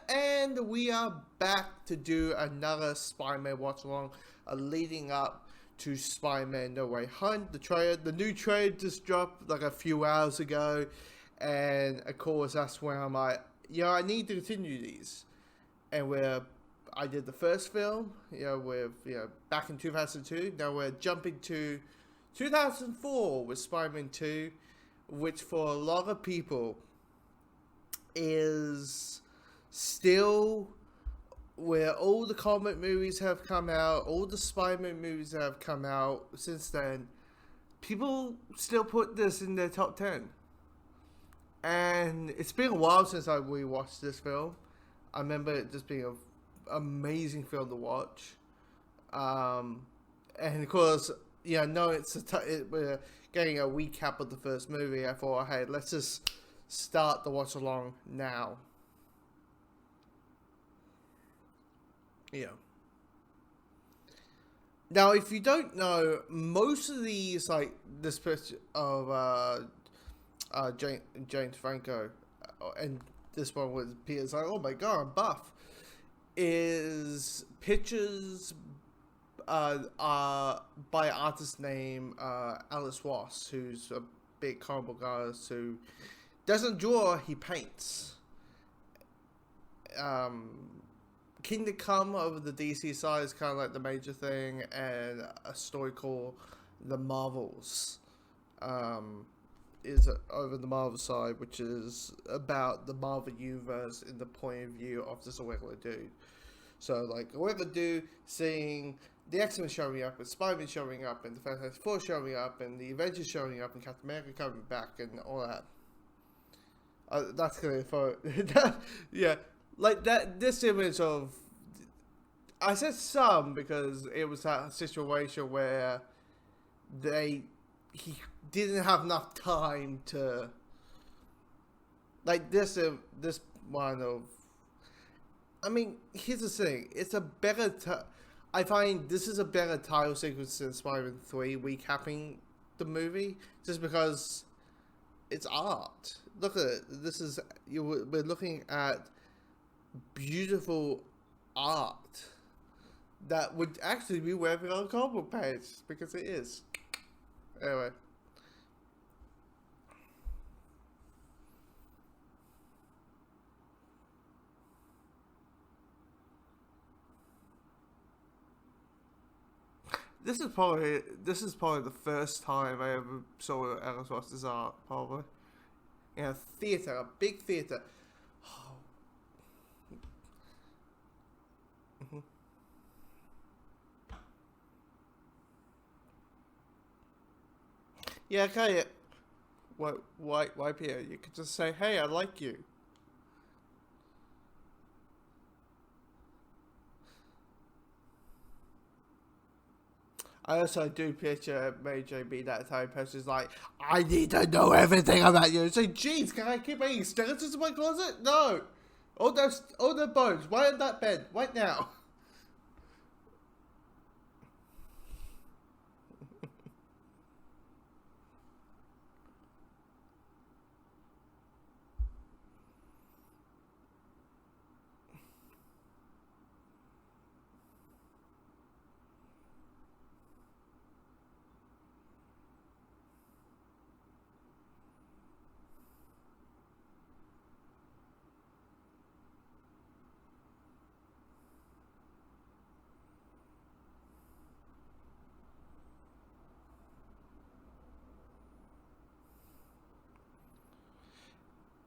and we are back to do another Spider-Man watch-along, leading up to Spider-Man No Way Home. The new trailer just dropped like a few hours ago, and of course that's where I'm like, I need to continue these. And I did the first film, back in 2002. Now we're jumping to 2004 with Spider-Man 2, which for a lot of people is still where all the comic movies have come out, all the Spider-Man movies that have come out since then. People still put this in their top 10. And it's been a while since I rewatched this film. I remember it just being an amazing film to watch. And of course, no, we're getting a recap of the first movie. I thought, hey, let's just start the watch along now. Now, if you don't know, most of these, like this picture of James Franco, and this one with Peter's like, oh my god, I'm buff, is pictures are by an artist named Alice Ross, who's a big comic book artist who doesn't draw, he paints. Kingdom Come over the DC side is kind of like the major thing, and a story called The Marvels is over the Marvel side, which is about the Marvel universe in the point of view of just a regular dude. So, like, a regular dude seeing the X-Men showing up, and Spider-Man showing up, and the Fantastic Four showing up, and the Avengers showing up, and Captain America coming back, and all that. That's gonna like that. This image of, I said some because it was that situation where he didn't have enough time to, like this one of. I mean, here's the thing. It's a better. I find this is a better title sequence than Spider-Man 3 recapping the movie, just because it's art. Look at it. We're looking at beautiful art that would actually be worth on a comic book page, because it is. Anyway. This is probably the first time I ever saw Alice Ross's art, probably. In a theatre, a big theatre. Oh. Mm-hmm. Yeah, okay. Why, Peter? You could just say, hey, I like you. I also do picture Mary J be that type of person who's like, I need to know everything about you. Say, geez, can I keep any skeletons in my closet? No. All the bones, right on that bed, right now.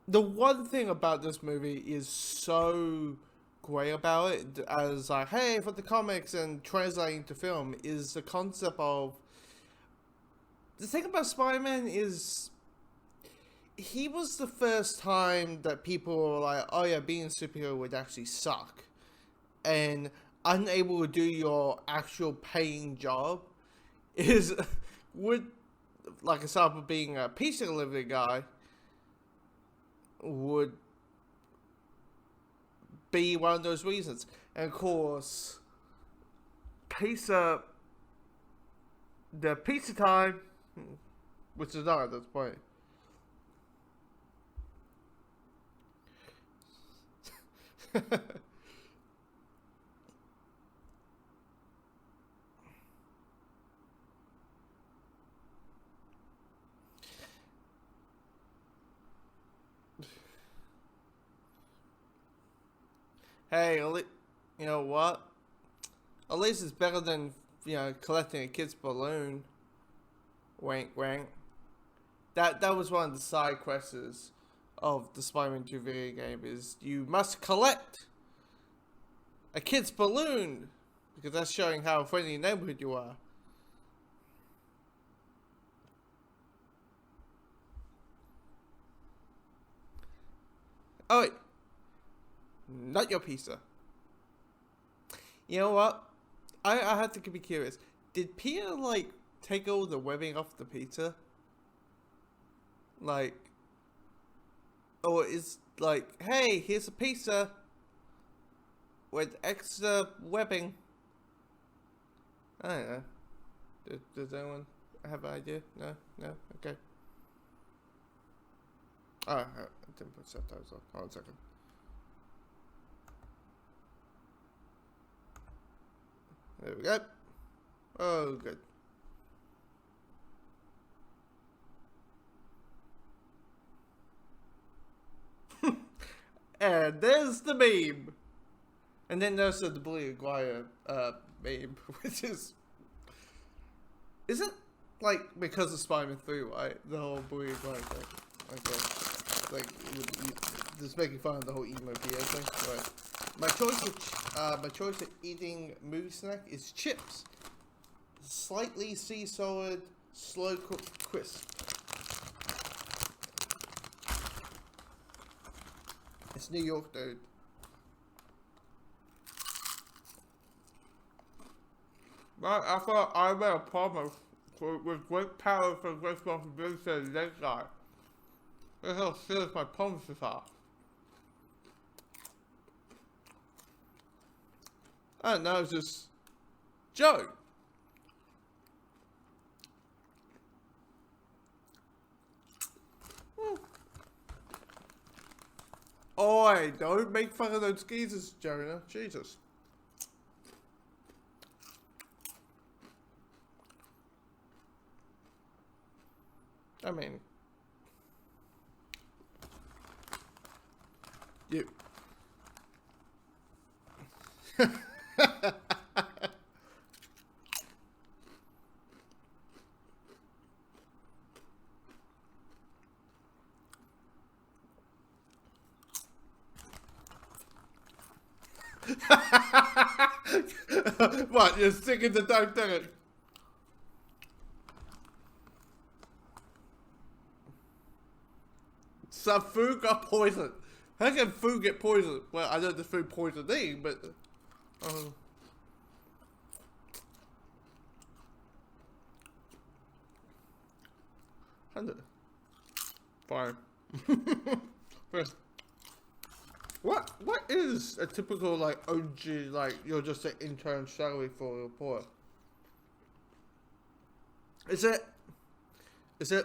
The one thing about this movie is so great about it, as like, hey, for the comics and translating to film, is the concept of, the thing about Spider-Man is he was the first time that people were like, oh yeah, being a superhero would actually suck, and unable to do your actual paying job is would, like, example, being a pizza delivery guy would be one of those reasons. And of course, the pizza time, which is not at this point. Hey, you know what? At least it's better than, collecting a kid's balloon. Wank wank. That was one of the side quests of the Spider-Man 2 video game, is you must collect a kid's balloon, because that's showing how friendly neighborhood you are. Oh wait, not your pizza. You know what? I have to be curious. Did Peter take all the webbing off the pizza? Like, or is hey, here's a pizza with extra webbing. I don't know. Does anyone have an idea? No? Okay. Oh, I didn't put subtitles on. Hold on a second. There we go. Oh, good. And there's the meme. And then there's the Bully Aguirre meme, which is it because of Spider-Man 3, right? The whole Bully Aguirre thing. Okay. Just making fun of the whole emo PA thing. Right. My choice of eating movie snack is chips. Slightly sea solid, slow cooked crisp. It's New York, dude. Well, I thought I made a promise with great power for great responsibility to the next guy. That's how serious my promises are. I don't know, it's just Joe. Oi, don't make fun of those geezers, Jonah. Jesus. I mean, you. What? You're sticking to dark thing. Some food got poisoned. How can food get poisoned? Well, I know the food poisoning, but fine. First, what is a typical OG you're just an intern salary for a report? Is it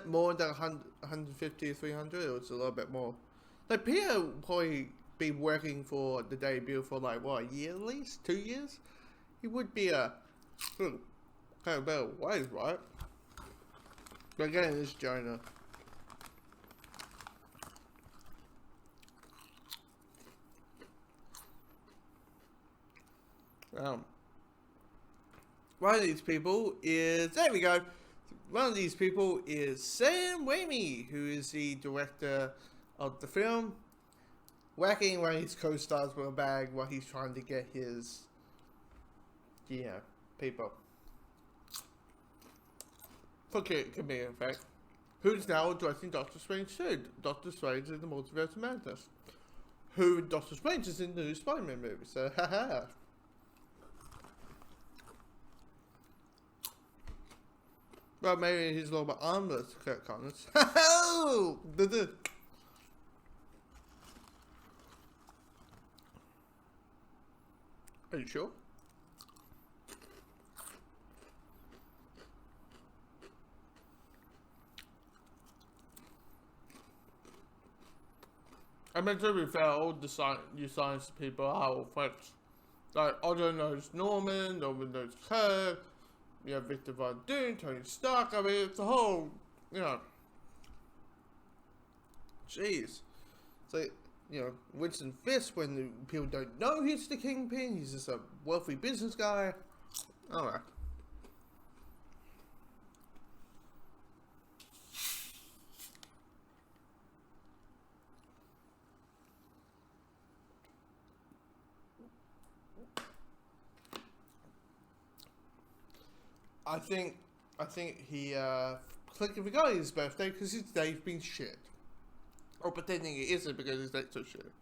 more than 150 300, or is it a little bit more? Peter will probably be working for the debut for a year at least? 2 years? He would be a kind of better wage, right? But again, it's Jonah. One of these people is, there we go. One of these people is Sam Raimi, who is the director of the film, whacking one of his co-stars with a bag while he's trying to get his, people. For comedic effect. Who's now addressing Doctor Strange 2? Doctor Strange in the Multiverse of Madness. Who Doctor Strange is in the new Spider-Man movie, so haha. Well, maybe he's a little bit armless, Kirk Connors. Are you sure? I mean, to be fair, all the new science people are all friends. Like, Otto knows Norman knows Kirk, you know, Victor Von Doom, Tony Stark. I mean, it's a whole, you know, jeez. It's like, you know, Winston Fisk, when the people don't know he's the Kingpin, he's just a wealthy business guy. Alright. I think he forgot his birthday because his day's been shit. Or pretending it isn't because his day's so shit.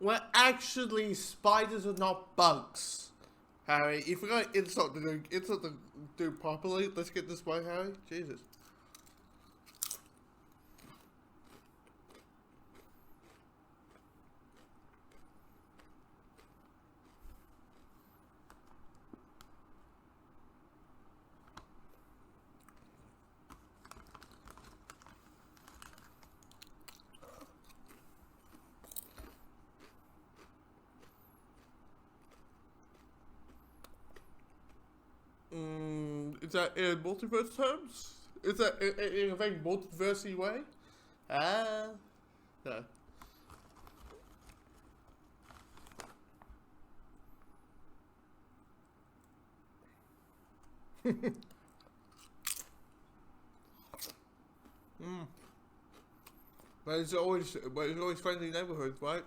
Well, actually, spiders are not bugs. Harry, you forgot insult to do properly. Let's get this right, Harry. Jesus. Is that in multiverse terms? Is that in a very multiversey way? No. But it's always friendly neighborhoods, right?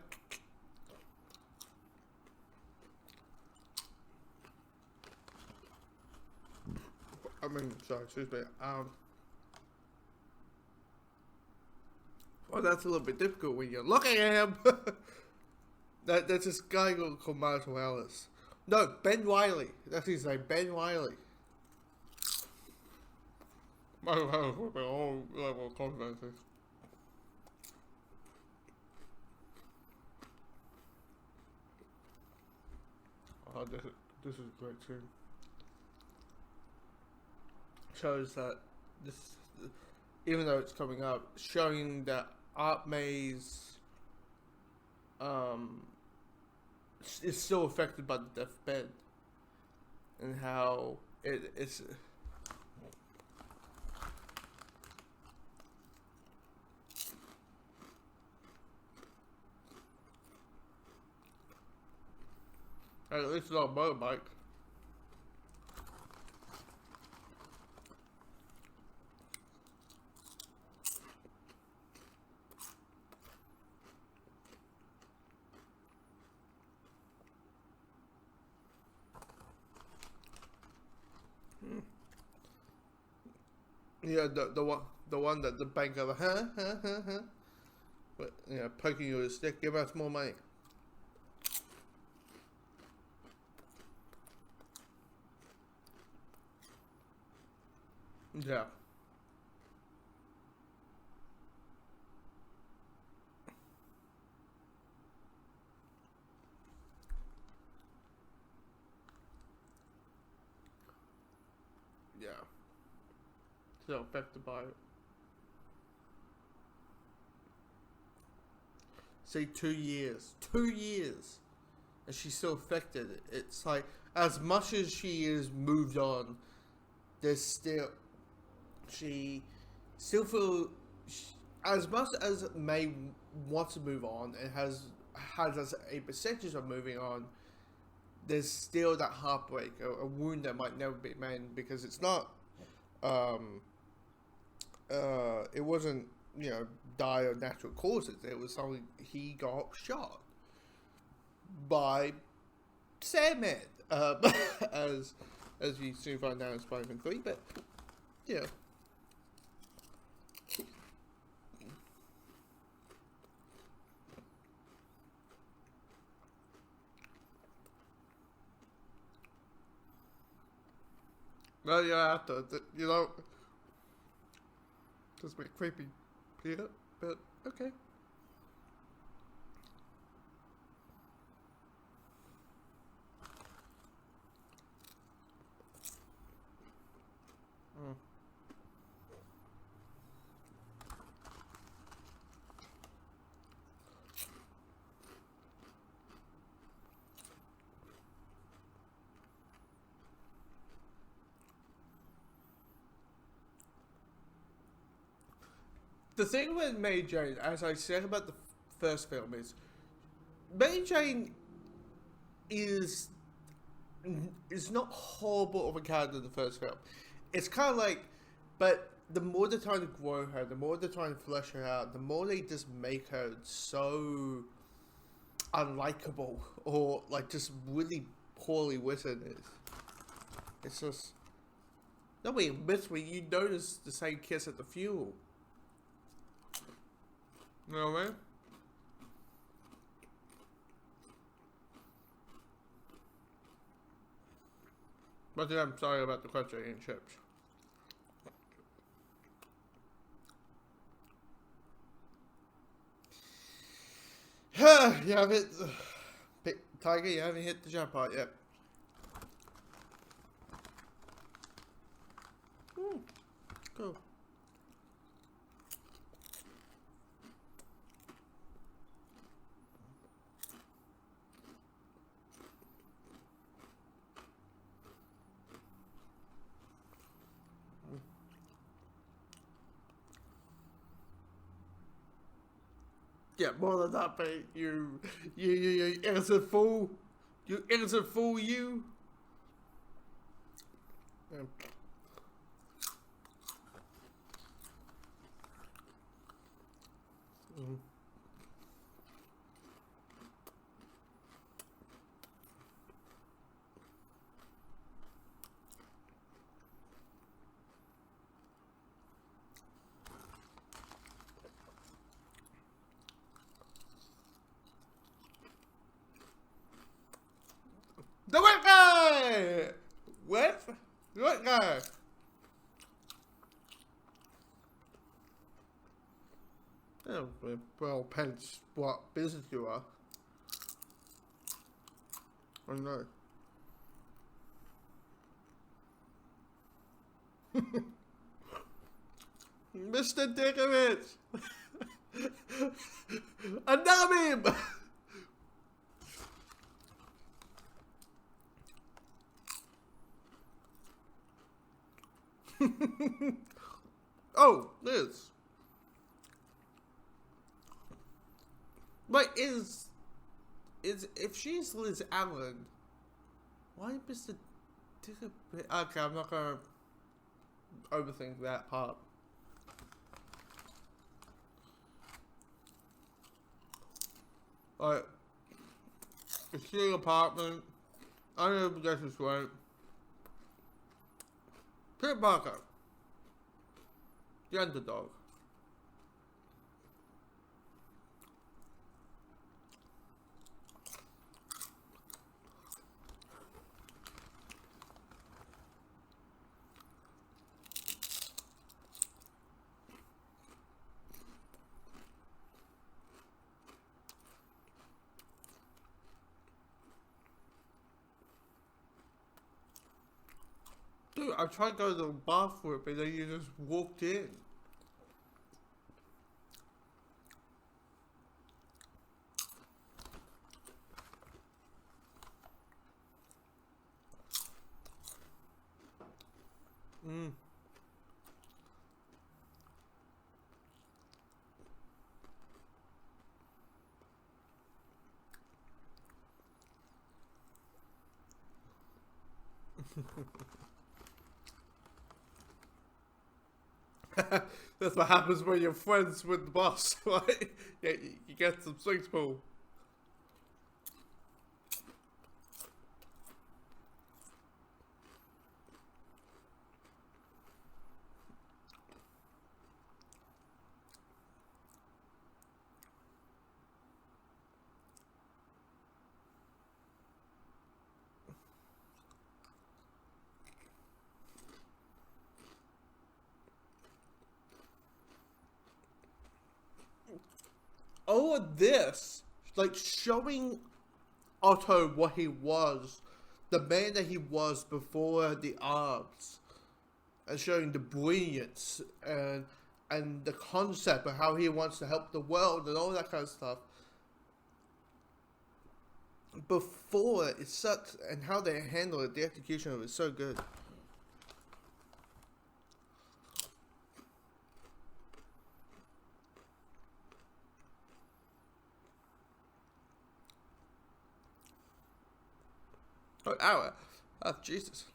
I mean, sorry, excuse me. Well, that's a little bit difficult when you're looking at him. That's this guy called Miles Morales. No, Ben Wiley. That's his name, Ben Wiley. Miles Morales will be all level of controversy. Oh, this is a great scene. Shows that this, even though it's coming up, showing that Aunt May's is still affected by the deathbed, and how it's. At least not a motorbike. Yeah, the one that the bank of but yeah, poking you with a stick. Give us more money. Yeah. Yeah. Still affected by it. Say 2 years. 2 years. And she's still affected. It's like, as much as she is moved on, there's still, she still feel, as much as May wants to move on and has a percentage of moving on, there's still that heartbreak, a wound that might never be mended, because it's not, it wasn't, you know, die of natural causes. It was something, he got shot by Sandman, as you soon find out in Spider-Man 3, but, you know. No, you have to, you know, just a bit creepy, Peter, but okay. The thing with Mary Jane, as I said about the first film, is Mary Jane is not horrible of a character in the first film. It's kind of like, but the more they're trying to grow her, the more they're trying to flesh her out, the more they just make her so unlikable or like just really poorly written. It's just nobody admits when you notice the same kiss at the funeral. You know what I mean? But then I'm sorry about the question and chips. You haven't, Tiger, you haven't hit the jackpot yet. Cool. Yeah, more than that, mate. You innocent fool. You innocent fool, you. Yeah. Mm. The white guy! What? The white guy! Oh, well, depends what business you are. I know. Mr. Dickovich! Another meme! Oh, Liz. Wait, is if she's Liz Allen, why Mr. Dickovich? Okay, I'm not gonna overthink that part. Alright. It's the apartment. I know this is right. Peter Parker. The underdog. Dude, I tried to go to the bathroom, but then you just walked in. That's what happens when you're friends with the boss, right? Yeah, you get some swings pull. All of this, like showing Otto what he was, the man that he was before the arts, and showing the brilliance and the concept of how he wants to help the world and all that kind of stuff. Before it sucks, and how they handle it, the execution of it is so good. Oh, hour. Oh, Jesus.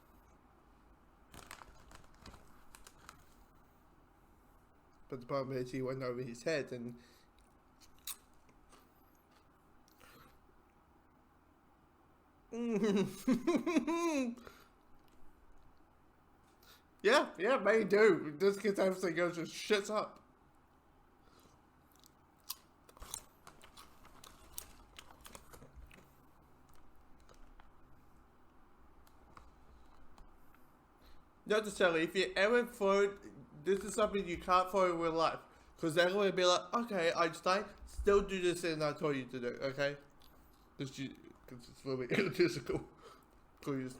But the problem is he went over his head and... yeah, may do. Just because everything goes just shits up. Not necessarily. If you ever throw, this is something you can't throw in real life. Because they're going to be like, okay, Einstein, still do this thing I told you to do, okay? Because it's a little bit egotistical. Please.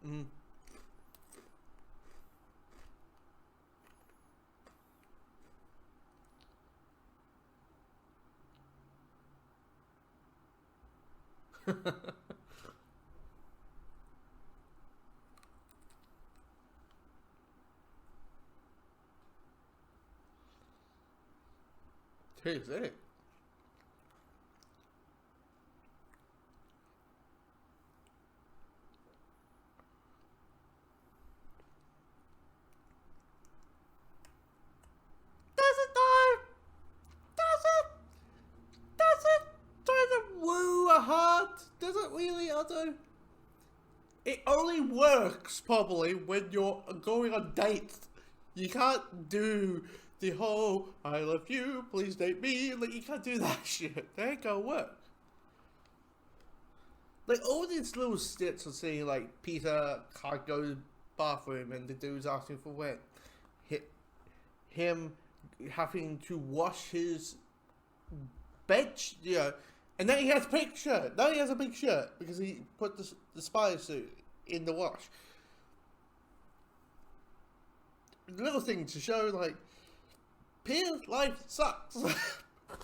Mm. Here's it. Does it though? Does it? Does it woo a heart? Does it really, Otto? It only works properly when you're going on dates. You can't do the whole "I love you, please date me." Like, you can't do that shit. That ain't gonna work. Like, all these little skits of seeing, like, Peter can't go to the bathroom and the dude's asking for wet. Him having to wash his bed, you know, and then he has a pink shirt. Now he has a pink shirt because he put the spider suit in the wash. Little thing to show, like, Peter's life sucks. And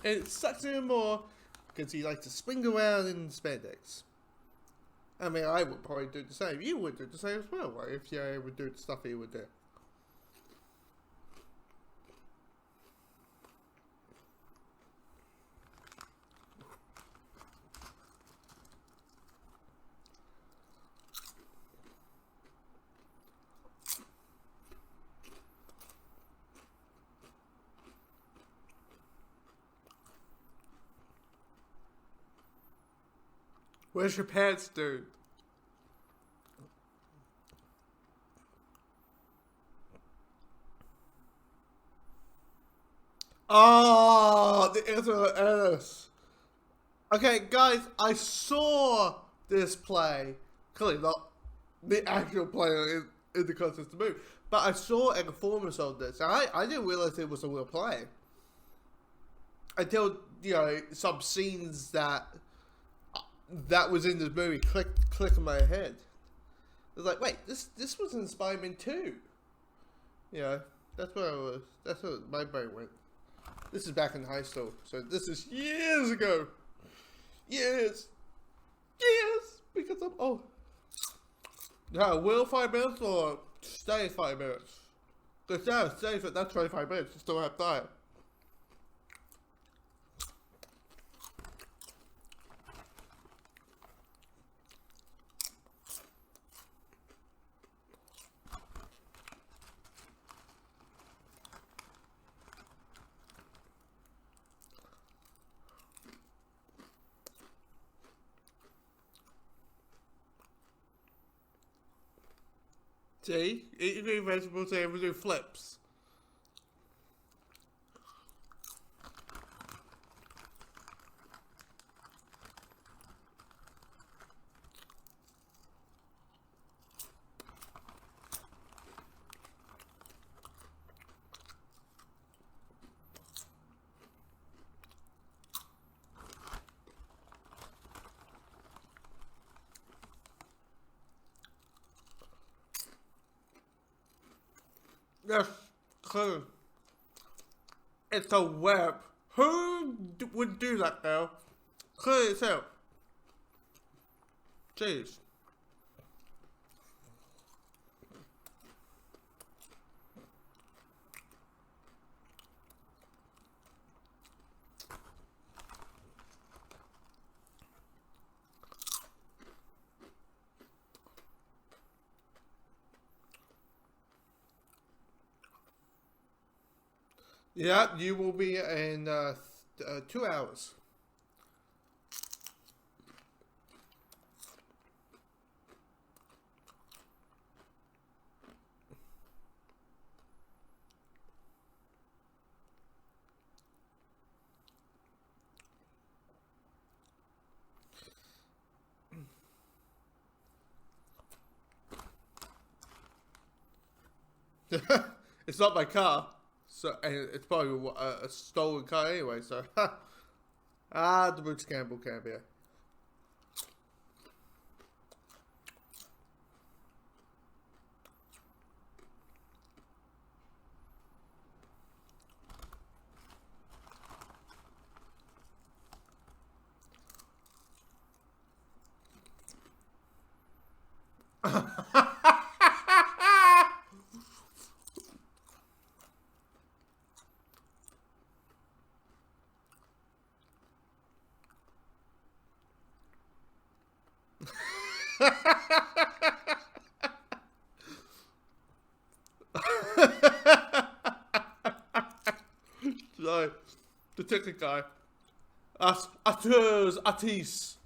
it sucks even more because he likes to swing around in spandex. I mean, I would probably do the same. You would do the same as well, right? If you would do the stuff he would do. Where's your pants, dude? Oh, the internet Ennis. Okay, guys, I saw this play. Clearly not the actual play in the context of the movie. But I saw a performance of this. And I didn't realize it was a real play. Until, you know, some scenes that was in this movie click in my head. I was like, wait, this was in Spider-Man 2. You know, that's where I was. That's where my brain went. This is back in high school, so this is years ago. Years. Because I'm will 5 minutes or stay 5 minutes? Because now stay for that's 25 minutes. You still have time. See? Eat green vegetables and we do flips. Yes, clearly. It's a web. Who would do that now? Clearly itself. Jeez. Yeah, you will be in 2 hours. It's not my car, so and it's probably a stolen car anyway. So, the Bruce Campbell can't be. So, the ticket guy, Atis.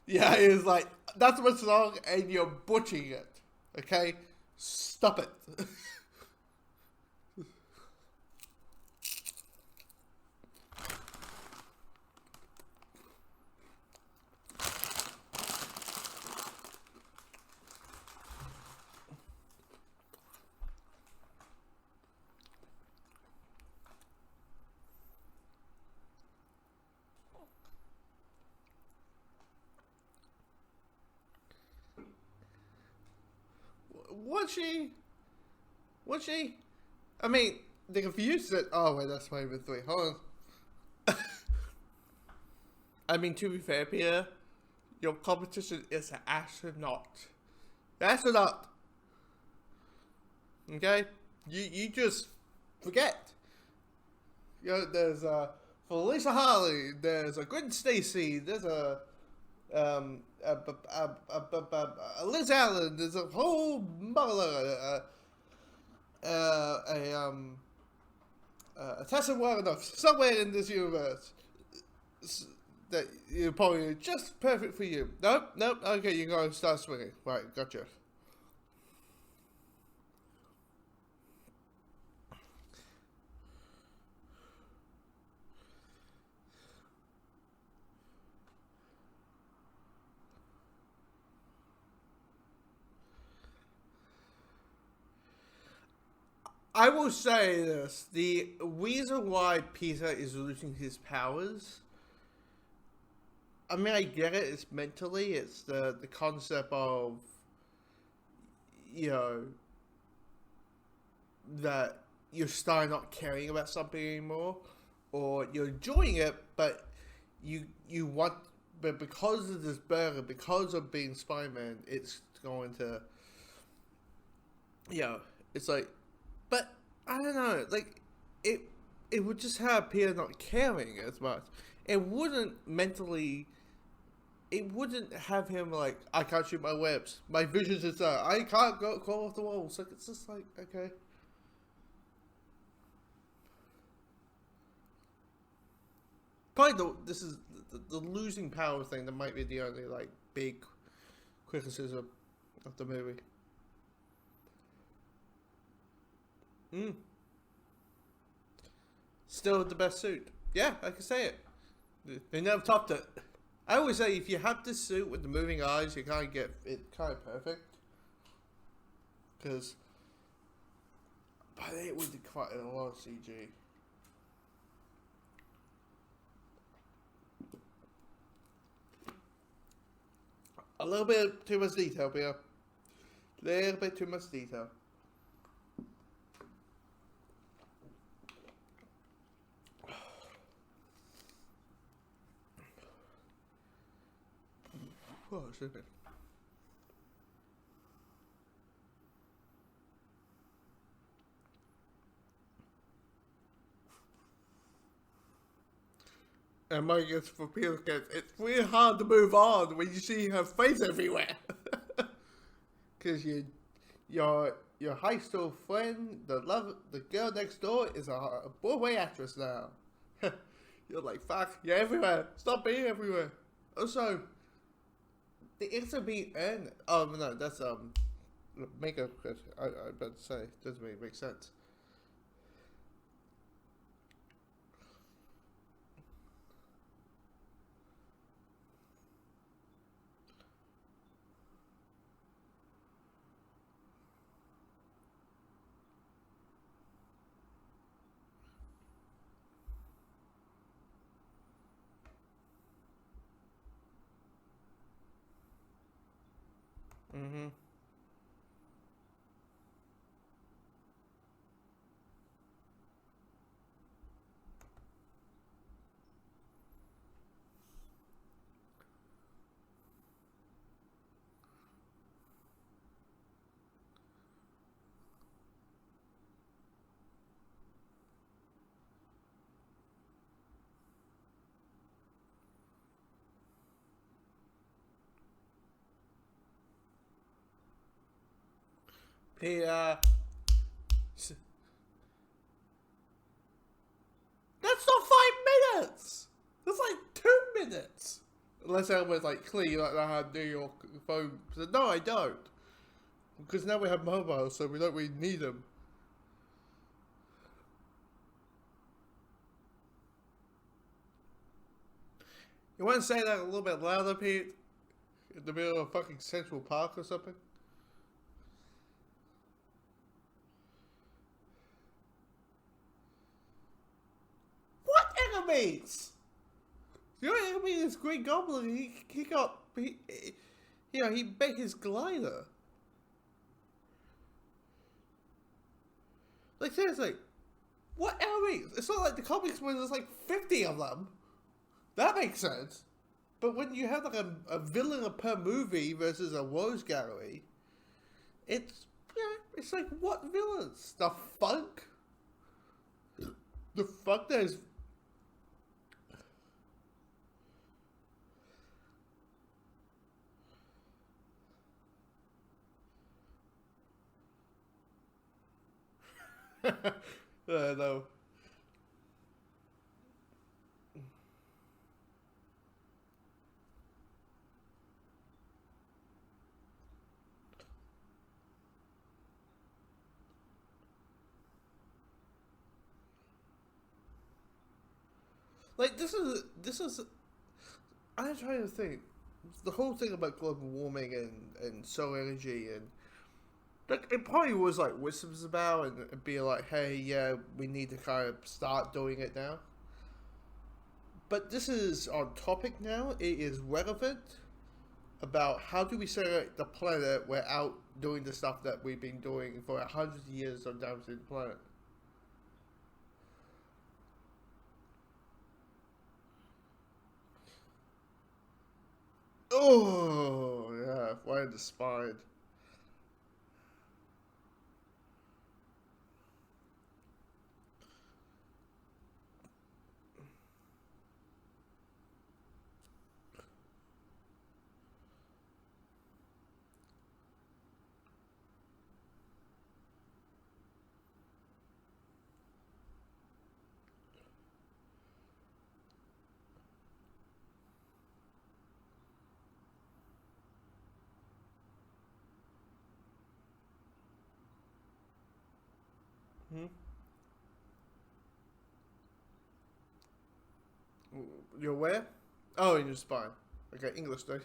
Yeah, it's like that's what's wrong, and you're butchering it. Okay, stop it. Was she? Was she? I mean, they confused it. Oh wait, that's my even three. Hold on. I mean, to be fair, Peter, your competition is an astronaut. Astronaut. Okay, you just forget. You know, there's Felicia Harley. There's a Gwen Stacy. There's a Liz Allen. There's a whole mother. A Tessa Warrenoff somewhere in this universe that you're probably just perfect for you. Nope, nope. Okay, you're going to start swinging. Right, gotcha. I will say this: the reason why Peter is losing his powers. I mean, I get it. It's mentally. It's the concept of, you know, that you're starting not caring about something anymore, or you're enjoying it, but you want, but because of this burger, because of being Spider-Man, it's going to, you know, it's like, but I don't know, like it it would just have Peter not caring as much. It wouldn't mentally. It wouldn't have him like, I can't shoot my webs. My vision's is I can't go crawl off the walls. Like it's just like, okay. Probably this is the losing power thing that might be the only like big criticism of the movie. Mm. Still the best suit. Yeah, I can say it. They never topped it. I always say if you have this suit with the moving eyes, you kind of get it kind of perfect. Because, but it would quite a lot of CG. A little bit too much detail, Peter. A little bit too much detail. Oh, stupid. And my guess for Peter, it's really hard to move on when you see her face everywhere. Because your high school friend, the girl next door is a Broadway actress now. You're like, fuck, you're everywhere. Stop being everywhere. Also, the answer being earned. Oh no, that's makeup. I better say doesn't really make sense. Mm-hmm. The that's not 5 minutes. That's like 2 minutes. Unless everyone's like, clearly you don't know how to do your phone. So, no, I don't. Because now we have mobile, so we don't really need them. You want to say that a little bit louder, Pete? In the middle of fucking Central Park or something? What enemies? The only enemy is Green Goblin. He got he bet his glider. Like seriously, what enemies? It's not like the comics where there's like 50 of them. That makes sense. But when you have like a villain per movie versus a Rose Gallery, it's like what villains? The Funk? The fuck there's no. Like this is I'm trying to think. The whole thing about global warming and solar energy and like it probably was like whispers about and be like, hey, yeah, we need to kind of start doing it now. But this is on topic now. It is relevant about how do we circulate the planet without doing the stuff that we've been doing for hundreds of years of damaging the planet. Oh yeah, right in the spine. Hmm? You're where? Oh, in your spine. Okay, English though.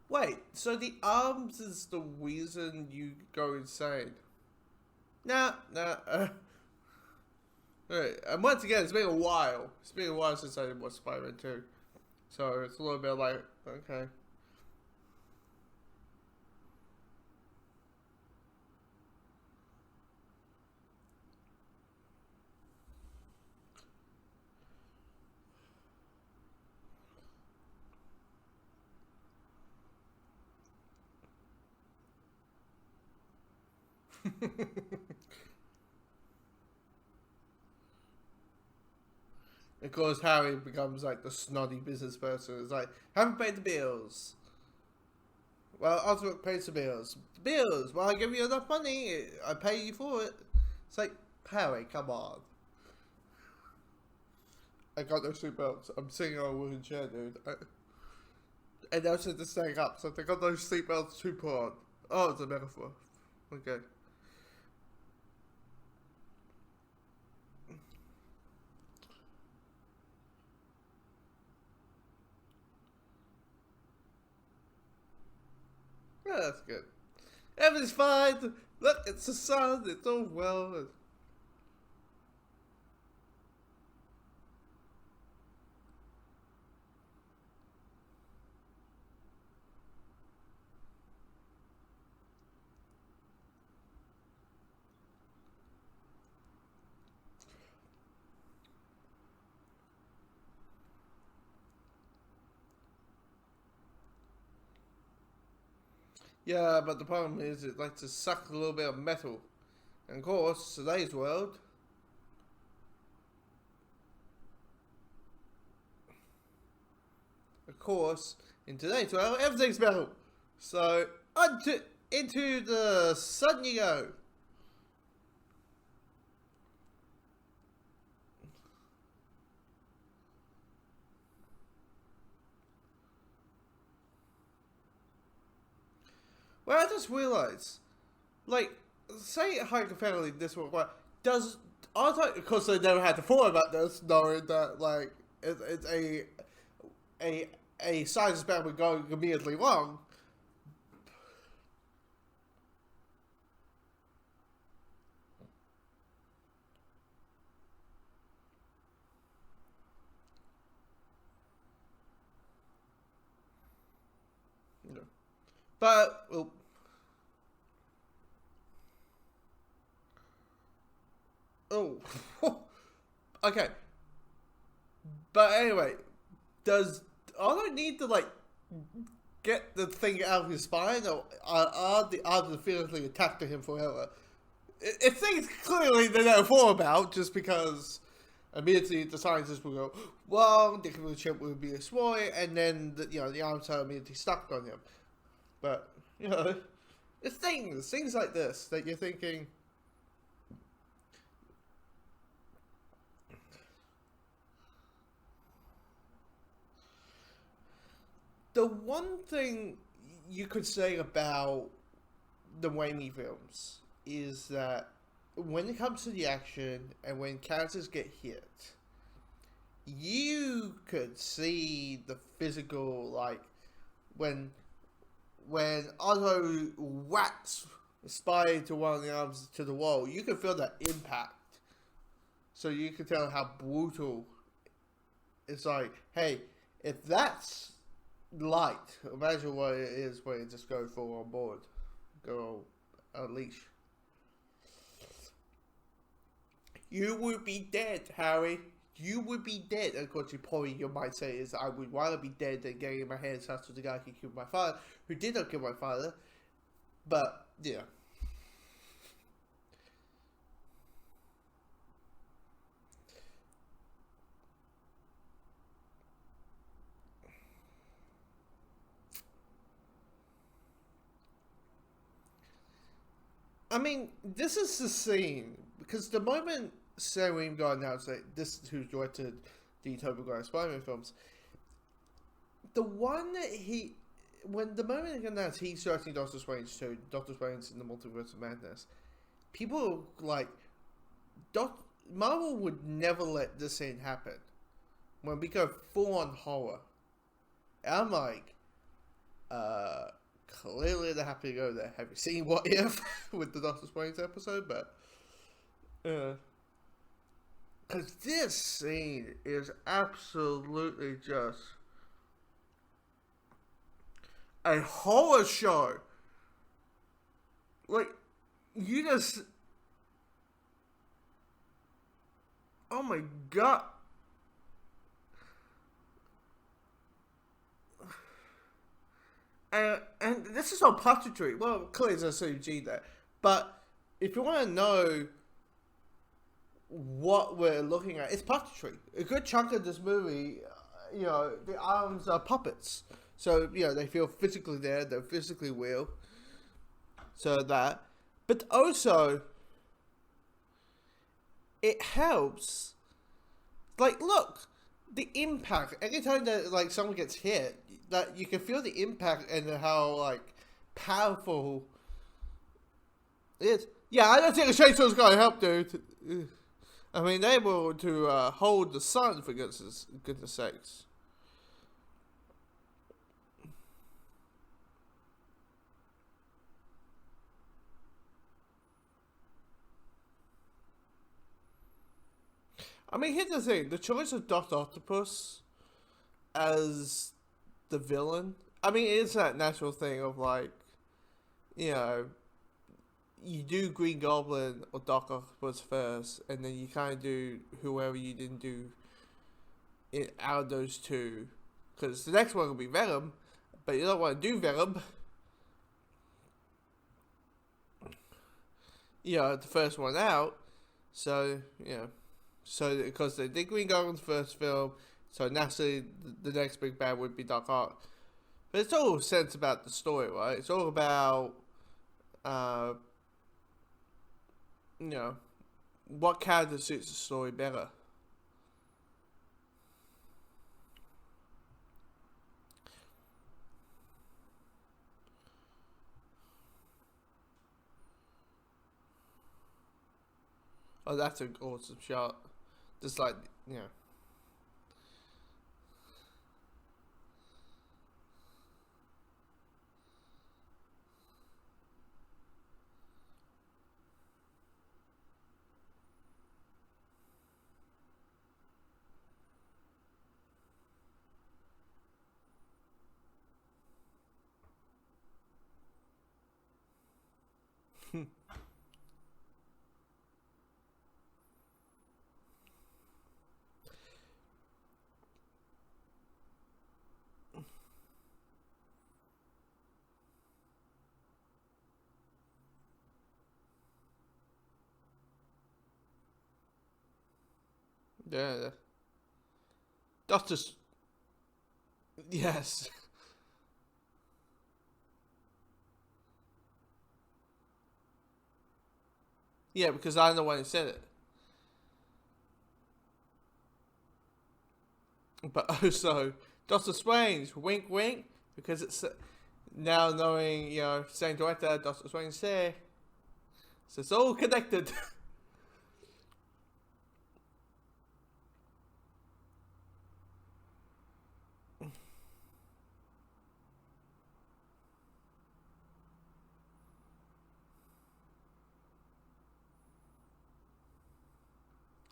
Wait, so the arms is the reason you go insane? Nah, nah. Right. And once again, it's been a while. It's been a while since I watched Spider-Man 2. So it's a little bit like, okay. Of course, Harry becomes like the snotty business person. It's like, haven't paid the bills. Well, Oswald pays the bills. The bills. Well, I give you enough money. I pay you for it. It's like, Harry, come on. I got no seatbelts. I'm sitting on a wooden chair, dude. And now said to staying up, so they got those seatbelts to put on. Oh, it's a metaphor. Okay. Yeah, that's good. Everything's fine. Look, it's the sun. It's all well. Yeah, but the problem is it likes to suck a little bit of metal. And of course, today's world, in today's world, everything's metal. So, into the sun you go. Well, I just realised, like, say hypothetically this one, well, does, I thought, of course they never had to thought about this, knowing that, like, it's a science experiment going immediately wrong. You know. But, well, oh, okay. But anyway, I don't need to like get the thing out of his spine, or are the feelings attached to him forever? If things clearly they don't thought about, just because immediately the scientists will go, well, the chip will be destroyed, and then the arms are immediately stuck on him. But it's things like this that you're thinking. The one thing you could say about the Raimi films is that when it comes to the action and when characters get hit, you could see the physical, like when Otto whacks Spy to one of the arms to the wall, you can feel that impact. So you can tell how brutal it's like, hey, if that's light, imagine what it is when you just go full on board. Go unleash. You would be dead, Harry. You would be dead. And of course, you might say is, I would rather be dead than getting my hands touched with the guy who killed my father, who did not kill my father. But, yeah. I mean, this is the scene, because the moment Sam Raimi got announced that this is who directed the Tobey Maguire Spider-Man films, the one that when the moment he announced he's directing Doctor Strange 2, Doctor Strange in the Multiverse of Madness, people like, Marvel would never let this scene happen. When we go full on horror, and I'm like, clearly they're happy to go there. Have you seen What If with the Doctor Strange episode? But because this scene is absolutely just a horror show. Like, you just, oh my god. And this is all puppetry. Well, clearly there's a CG there. But if you want to know what we're looking at, it's puppetry. A good chunk of this movie, the arms are puppets. So, they feel physically there, they're physically real. So that. But also, it helps. Like, look, the impact. Anytime that, like, someone gets hit, that you can feel the impact and how, like, powerful it is. Yeah, I don't think a chainsaw's gonna help, dude. I mean, they're able to hold the sun, for goodness sakes. I mean, here's the thing. The choice of Dr. Octopus as the villain, I mean, it's that natural thing of, like, you know, you do Green Goblin or Doctor Octopus first, and then you kind of do whoever you didn't do out of those two. Because the next one will be Venom, but you don't want to do Venom. The first one out. So, So, because they did Green Goblin's first film, so naturally the next big bad would be Doc Ock. But it's all sense about the story, right? It's all about, what character suits the story better. Oh, that's an awesome shot. Just like, yeah. Doctor, yes. Yeah, because I'm the one who said it. But also, Doctor Strange, wink wink, because it's now knowing, same director, Doctor Strange there. So it's all connected.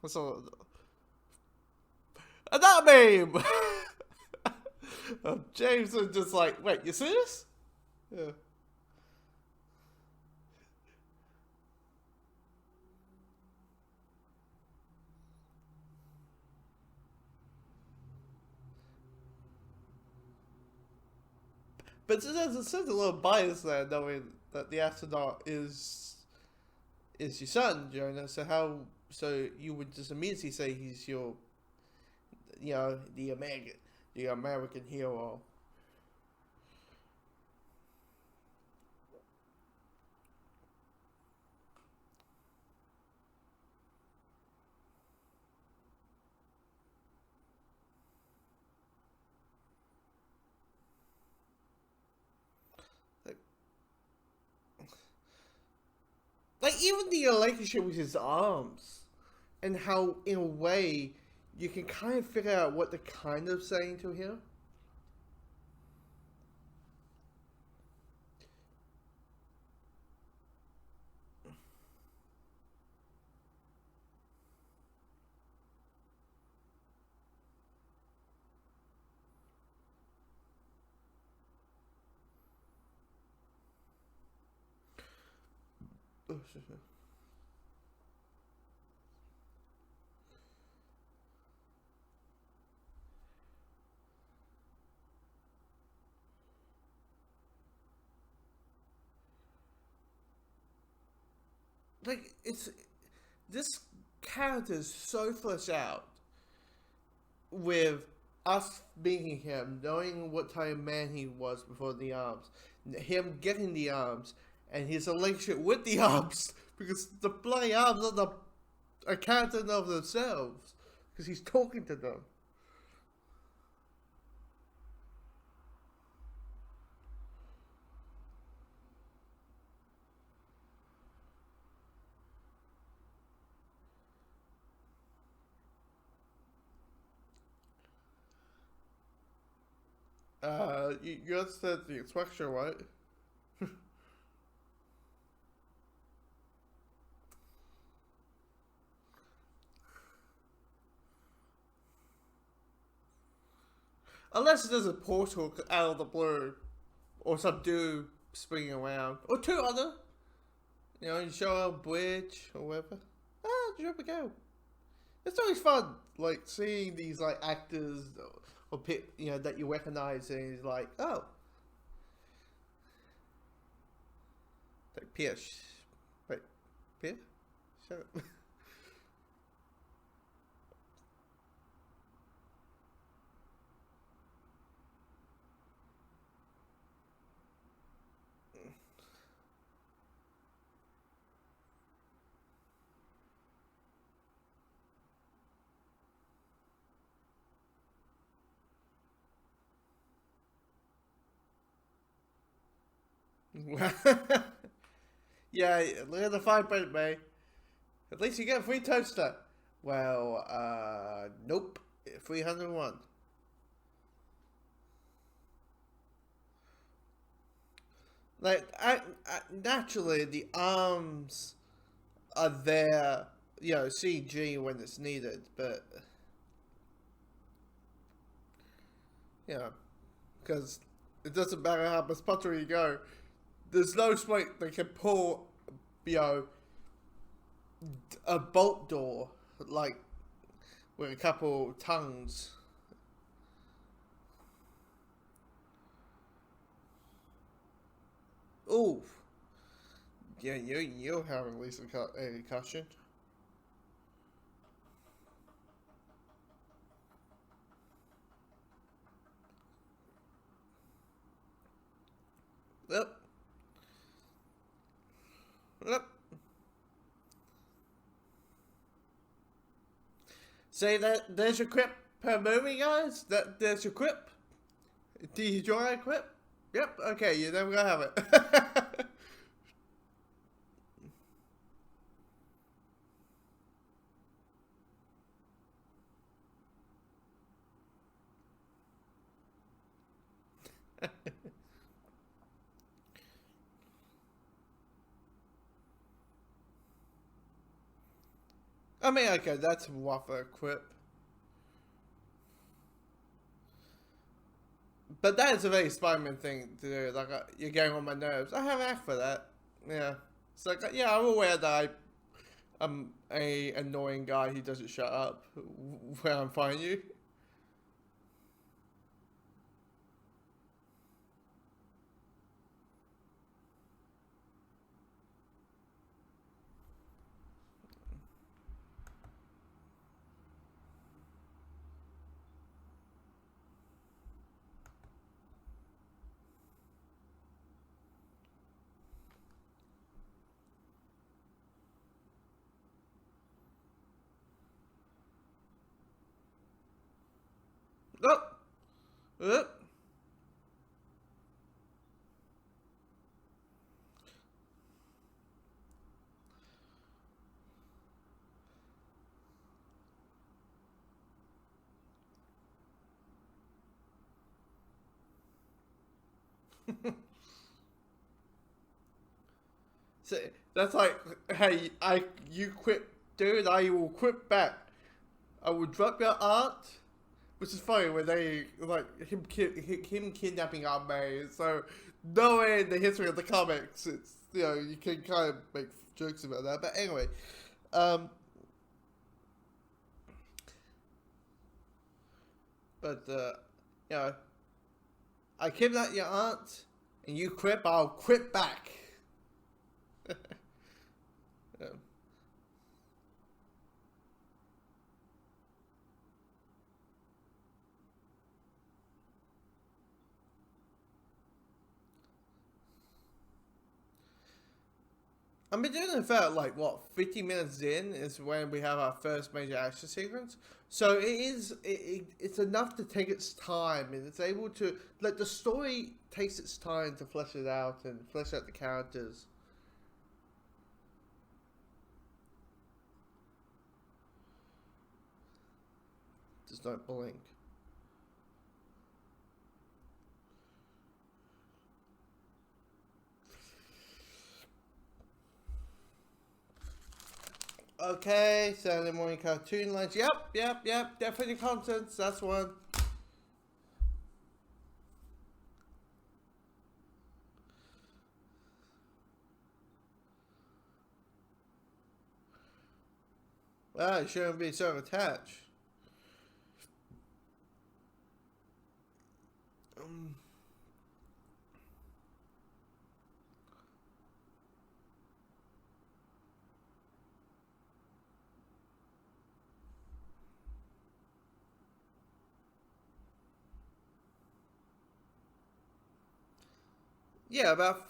So, that meme! James was just like, wait, you see this? Yeah. But there's a little bias there, knowing that the astronaut is your son, Jonah. So you would just immediately say he's your, the American hero. Like, like even the relationship with his arms, and how in a way you can kind of figure out what they're kind of saying to him. like it's this character is so fleshed out with us meeting him, knowing what type of man he was before the arms, him getting the arms, and his relationship with the arms, because the bloody arms are a character of themselves, because he's talking to them. You understand the expression, right? Unless there's a portal out of the blue, or some dude spinning around, or two other, you show a bridge or whatever. There we go. It's always fun, like seeing these like actors or that you recognize, and it's like, oh, like Pierce, wait, Pierce, shut up. Yeah, look at the fine print, mate. At least you get a free toaster. Well, nope. 301. Like, naturally, the arms are there, CG when it's needed, but, because it doesn't matter how much pottery you go, there's no way they can pull, a bolt door, like, with a couple tongues. Ooh. Yeah, you haven't at least a caution. Yep. Yep. Say that there's your quip per movie, guys. There's your quip. Do you enjoy a quip? Yep. Okay, you're never gonna have it. I mean, okay, that's rough a quip, but that is a very Spider-Man thing to do. Like, you're getting on my nerves. I have an act for that. Yeah. It's like, yeah, I'm aware that I'm a annoying guy who doesn't shut up when I'm fighting you. Oh, oh. So that's like, hey, you quit, dude. I will quit back. I will drop your aunt, which is funny when they like him kidnapping Aunt May. So knowing the history of the comics, it's you can kind of make jokes about that. But anyway, um, but you know, I kidnap your aunt, and you quit. I'll quit back. Yeah. I've been doing it for like what 50 minutes in is when we have our first major action sequence. So it's enough to take its time, and it's able to like the story takes its time to flesh it out and flesh out the characters. Just don't blink. Okay, Saturday morning cartoon lunch. Yep. Definitely contents. That's one. Well, it shouldn't be so attached. Yeah, about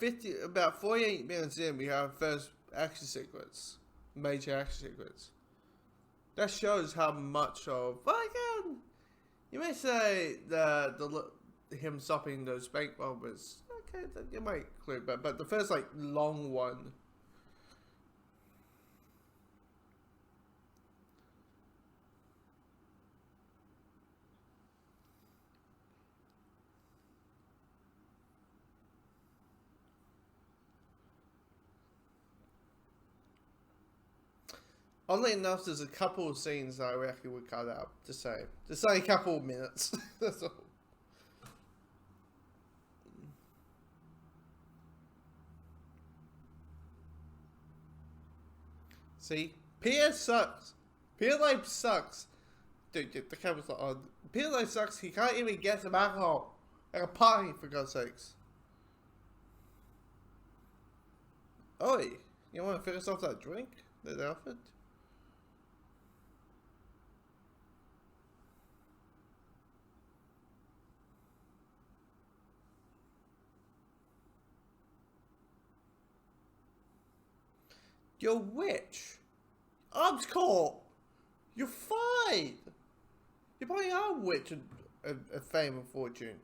48 minutes in, we have first action sequence, major action sequence. That shows how much of again. You may say the him stopping those bank robbers. Okay, you might include, but the first like long one. Oddly enough, there's a couple of scenes that I reckon would cut out. Just say a couple of minutes. That's all. See, Pierre sucks. Pierre Life sucks. Dude, the camera's not on. Pierre Life sucks. He can't even get some alcohol at a party, for God's sakes. Oi, you want to finish off that drink that they offered? You're a witch. Arms caught. You're fine. You probably are a witch of fame and fortune.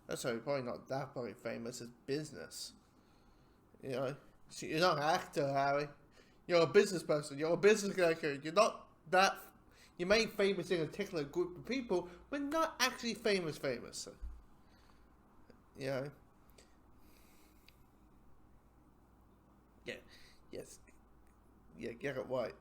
That's why you're probably not that probably famous as business. You know, you're not an actor, Harry. You're a business person. You're a business character. You're not that. You may be famous in a particular group of people, but not actually famous. You know. Yeah. Yes. Yeah. Get it right.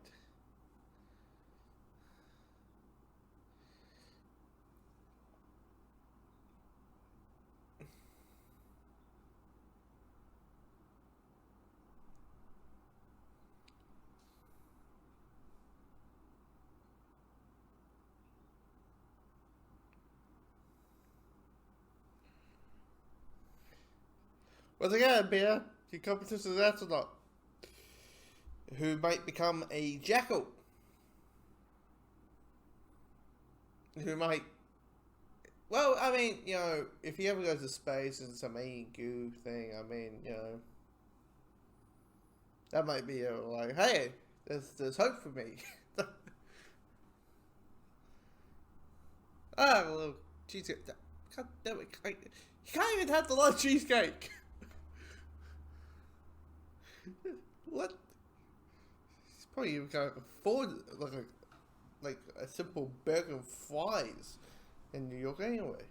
Once again, Beer, your competition is that or not? Who might become a jackal? Who might? Well, I mean, you know, if he ever goes to space and some alien goo thing, I mean, you know, that might be like, hey, there's hope for me. Ah, a little cheesecake. God damn it! You can't even have the large cheesecake. What? He's probably even can't afford like a simple burger and fries in New York anyway.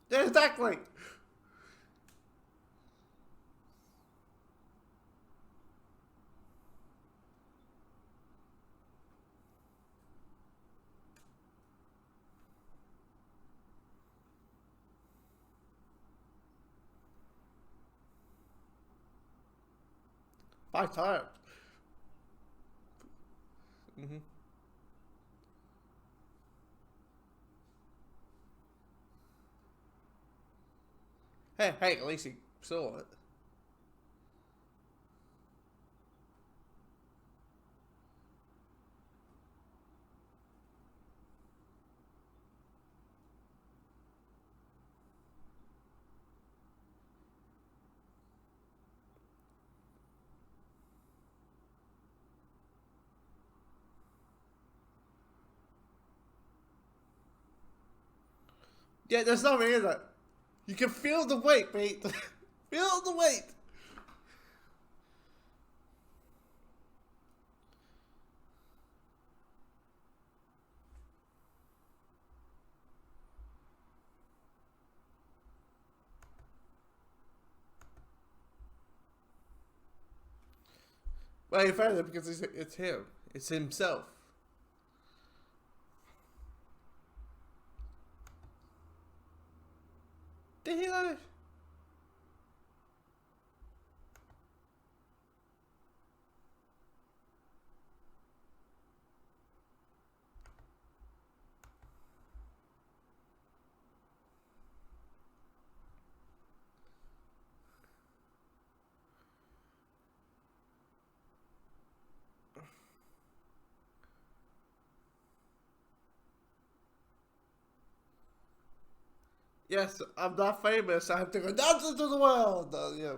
Yeah, exactly. Five times. Mm-hmm. Hey, at least he saw it. Yeah, there's nothing in it. You can feel the weight, mate. Feel the weight. Well, he found it because it's him. It's himself. Did he let it? Yes, I'm not famous. I have to go dance into the world. Yeah.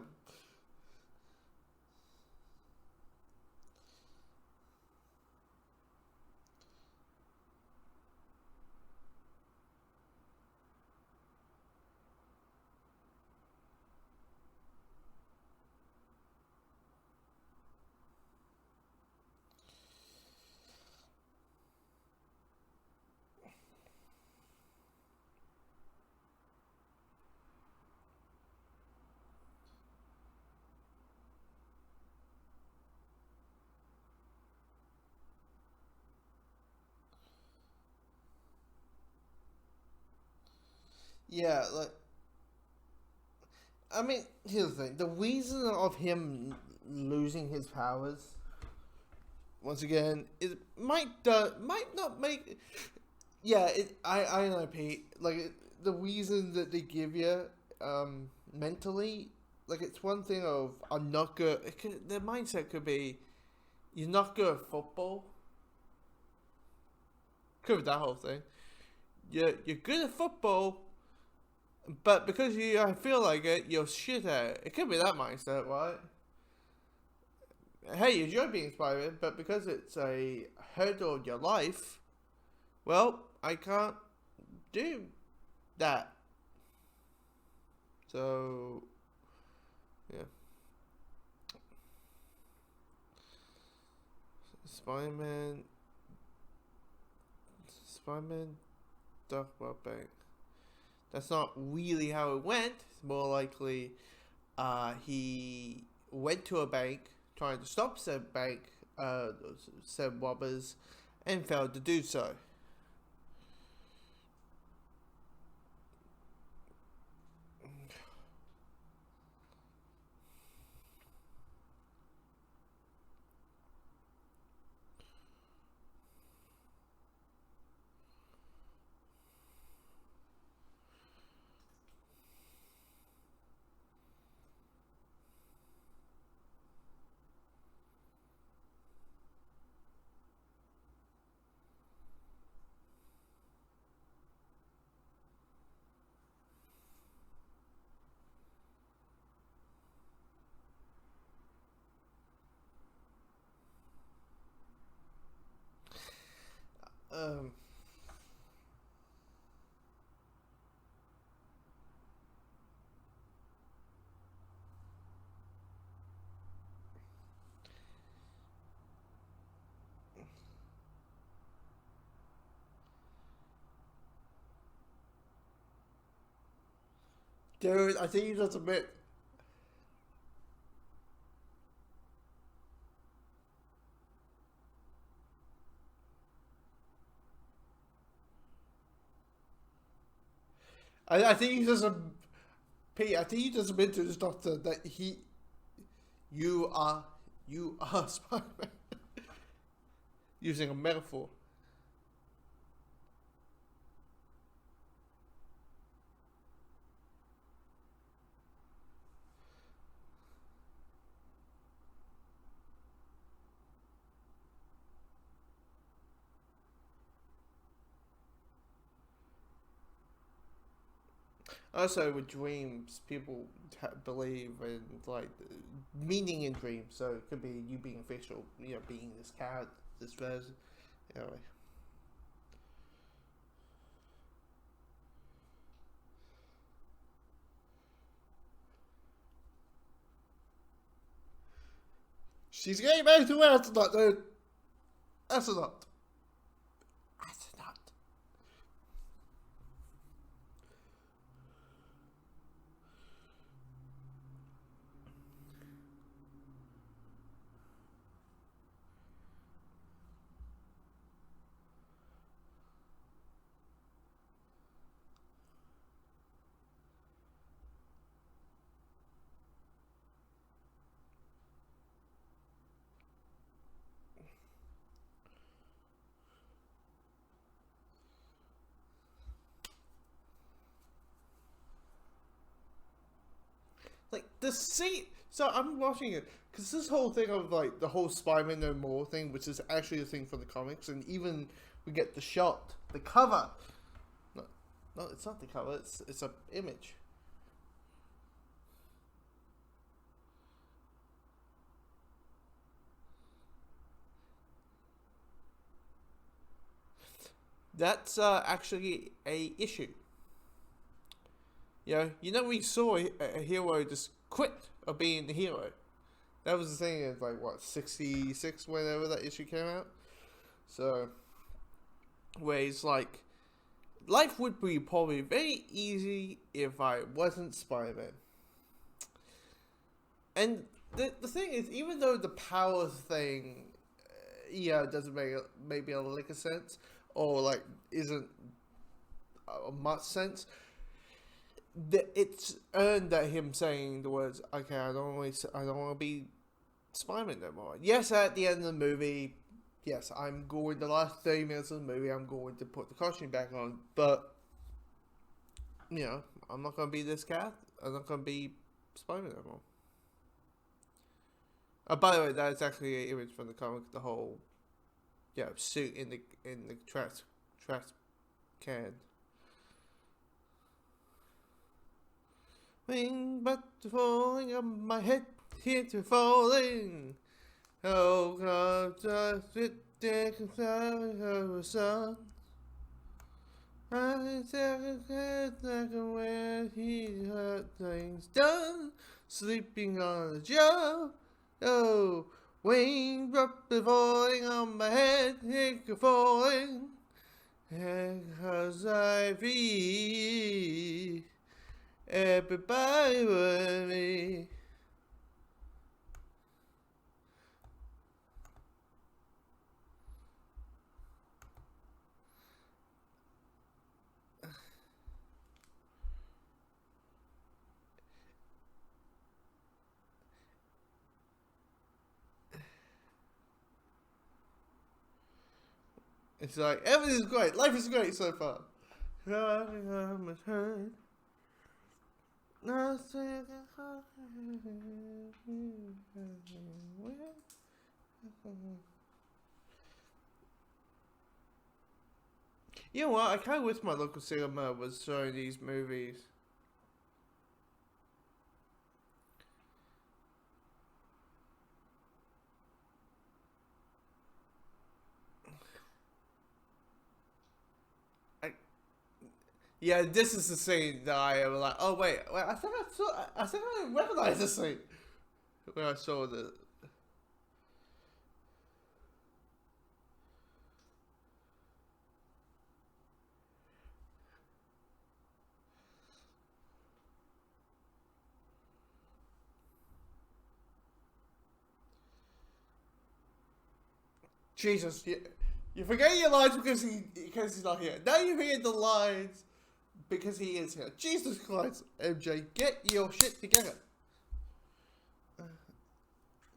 Yeah, like I mean, here's the thing: the reason of him losing his powers, once again, it might not make. Yeah, I know, Pete. Like the reason that they give you, mentally, like it's one thing of I'm not good. The mindset could be you're not good at football. Could be that whole thing. You're good at football, but because you I feel like it, you're shit at it. It could be that mindset, right? Hey, you enjoy being inspired, but because it's a hurdle in your life, well, I can't do that. So, yeah. Spider-Man, Spider-Man, Dark World Bank. That's not really how it went. It's more likely, he went to a bank trying to stop said bank, said robbers, and failed to do so. Um, Dude, I think you just admit. I think you just, Pete. I think you just admit to this doctor that you are, you are Spider-Man, using a metaphor. Also, with dreams, people believe in like meaning in dreams. So it could be you being official, being this character, this version. Anyway, She's getting married to an astronaut, dude. Astronaut. Astronaut. Like the scene. So I'm watching it because this whole thing of like the whole Spider-Man No More thing, which is actually a thing from the comics, and even we get the shot, the cover. No, no, it's not the cover. It's a image. That's actually a issue. We saw a hero just quit of being the hero. That was the thing of like what 66 whenever that issue came out. So where it's like life would be probably very easy if I wasn't Spider-Man. And the thing is, even though the power thing, doesn't make maybe a lick of sense or like isn't much sense. It's earned that him saying the words, "Okay, I don't want to be Spider-Man no more." Yes, at the end of the movie, yes, the last 30 minutes of the movie, I'm going to put the costume back on, but I'm not going to be this cat. I'm not going to be Spider-Man no more. By the way, that's actually an image from the comic. The whole, suit in the trash can. Wing but falling on my head, here to falling. Oh, God, just sit there, the sun. I take a head like where he had things done, sleeping on the job. Oh, wing but falling on my head, here to falling. Because I feel. Everybody with me. It's like everything's great. Life is great so far. I'm hurt. You know what? I kind of wish my local cinema was showing these movies. Yeah, this is the scene that I am like, oh wait, I think I recognize this scene when I saw the. Jesus, you forget your lines because he's not here. Now you hear the lines because he is here. Jesus Christ, MJ, get your shit together.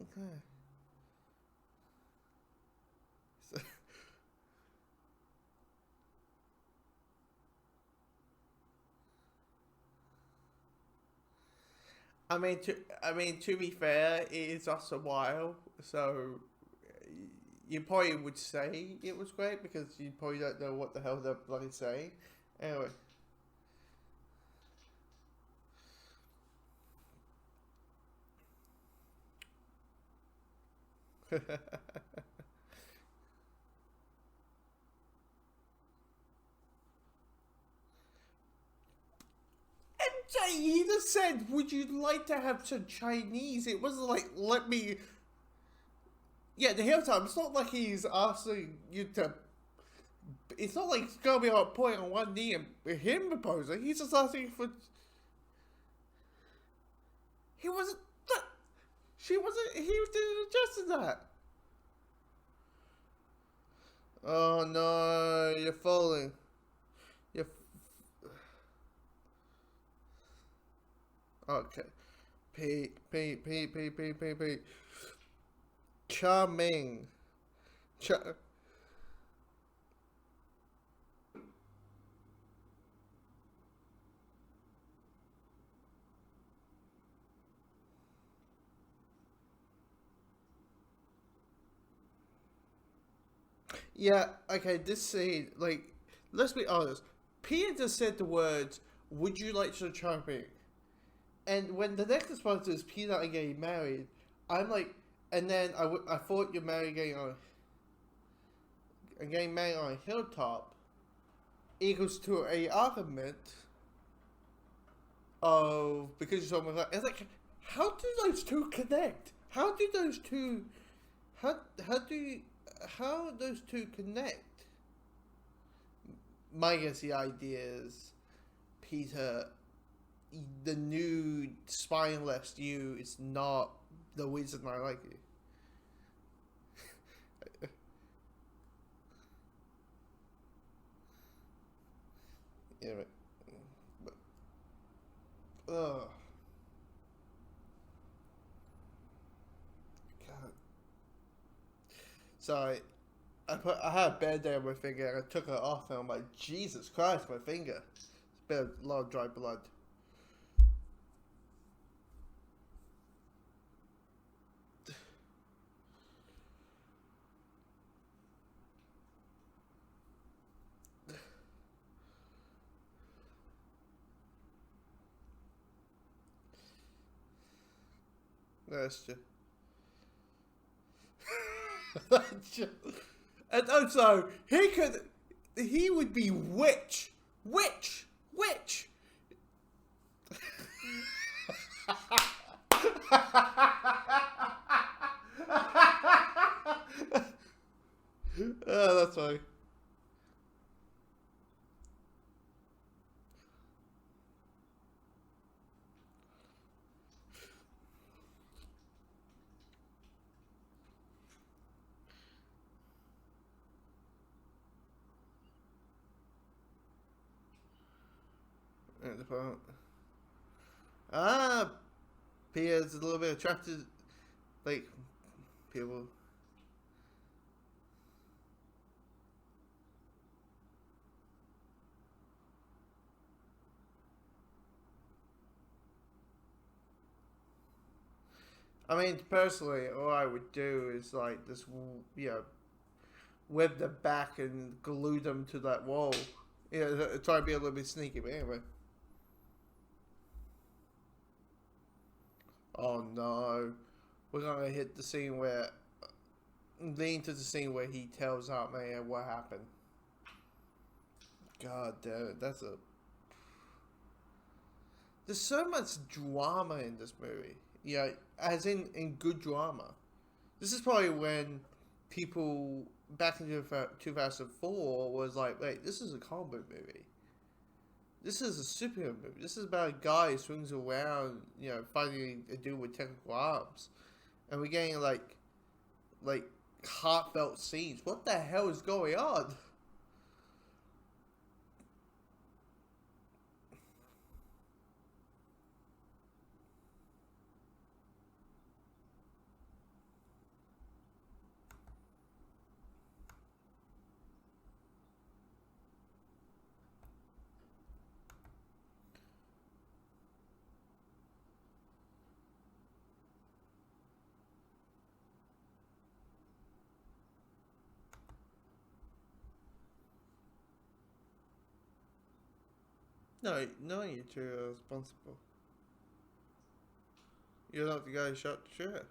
Okay. So, to be fair, it is us a while, so you probably would say it was great because you probably don't know what the hell they're bloody saying. Anyway. MJ, he just said, would you like to have some Chinese? It wasn't like, let me Yeah, the hilltop. It's not like he's asking you to. It's not like it's gonna be on point on one knee and him proposing. He's just asking for. He wasn't. She wasn't. He didn't adjust to that. Oh no! You're falling. You're. Okay. P. Charming. Yeah, okay, this scene, like, let's be honest. Peter just said the words, "Would you like to try me?" And when the next response is Peter and getting married, I'm like, and then I thought you're married getting married on a hilltop equals to a argument of because you're someone like, it's like, how do those two connect? How do those two, how do, how those two connect? My guess the idea is Peter, the new spineless you is not the reason I like you. Yeah, but ugh, God. So I had a bad day on my finger and I took it off and I'm like, Jesus Christ, my finger. It's been a lot of dry blood. That's just. And also, he would be witch. Oh, that's funny. Ah, Pia's a little bit attracted, like, people. I mean, personally, all I would do is, like, this, you know, web them back and glue them to that wall. Yeah, try to be a little bit sneaky, but anyway. Oh no. We're gonna hit the scene where. Lean to the scene where he tells Aunt May what happened. God damn it, that's a. There's so much drama in this movie. Yeah, as in good drama. This is probably when people back in 2004 was like, wait, this is a comic book movie. This is a superhero movie. This is about a guy who swings around, you know, fighting a dude with technical arms. And we're getting like heartfelt scenes. What the hell is going on? No, no, you two are responsible. You're not the guy who shot the sheriff.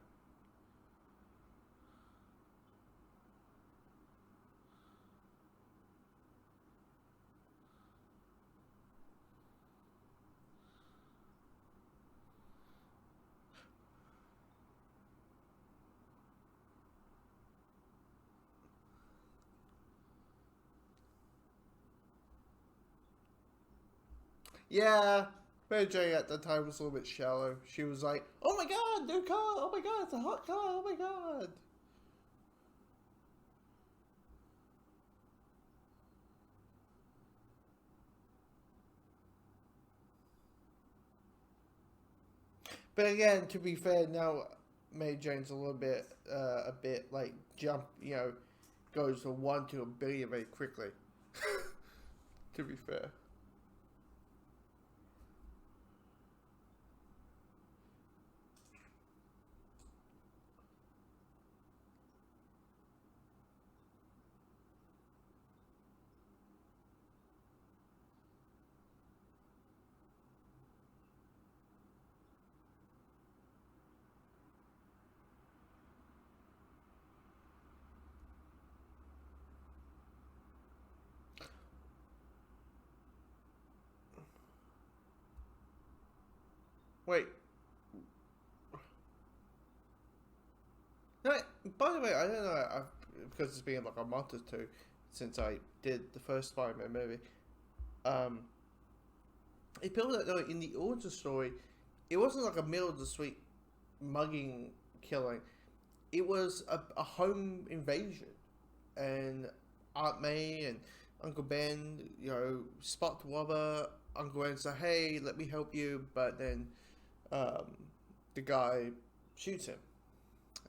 Yeah, Mary Jane at the time was a little bit shallow. She was like, "Oh my god, new car! Oh my god, it's a hot car! Oh my god!" But again, to be fair, now Mary Jane's a bit like jump, goes from 1 to 1 billion very quickly. To be fair. Wait. No, by the way, I don't know, because it's been like a month or two since I did the first Spider-Man movie. Um, if people don't know, in the origin story, it wasn't like a middle of the street mugging killing. It was a home invasion, and Aunt May and Uncle Ben, spot the robber. Uncle Ben said, "Hey, let me help you," but then um, the guy shoots him,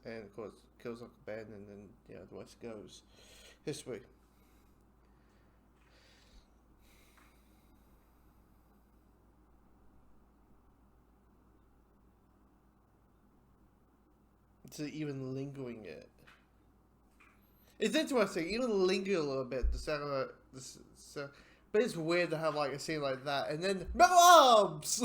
and of course kills Uncle Ben, and then the rest goes history. It's even lingering it. It's interesting, even linger a little bit. The sound of this, but it's weird to have like a scene like that, and then metal arms.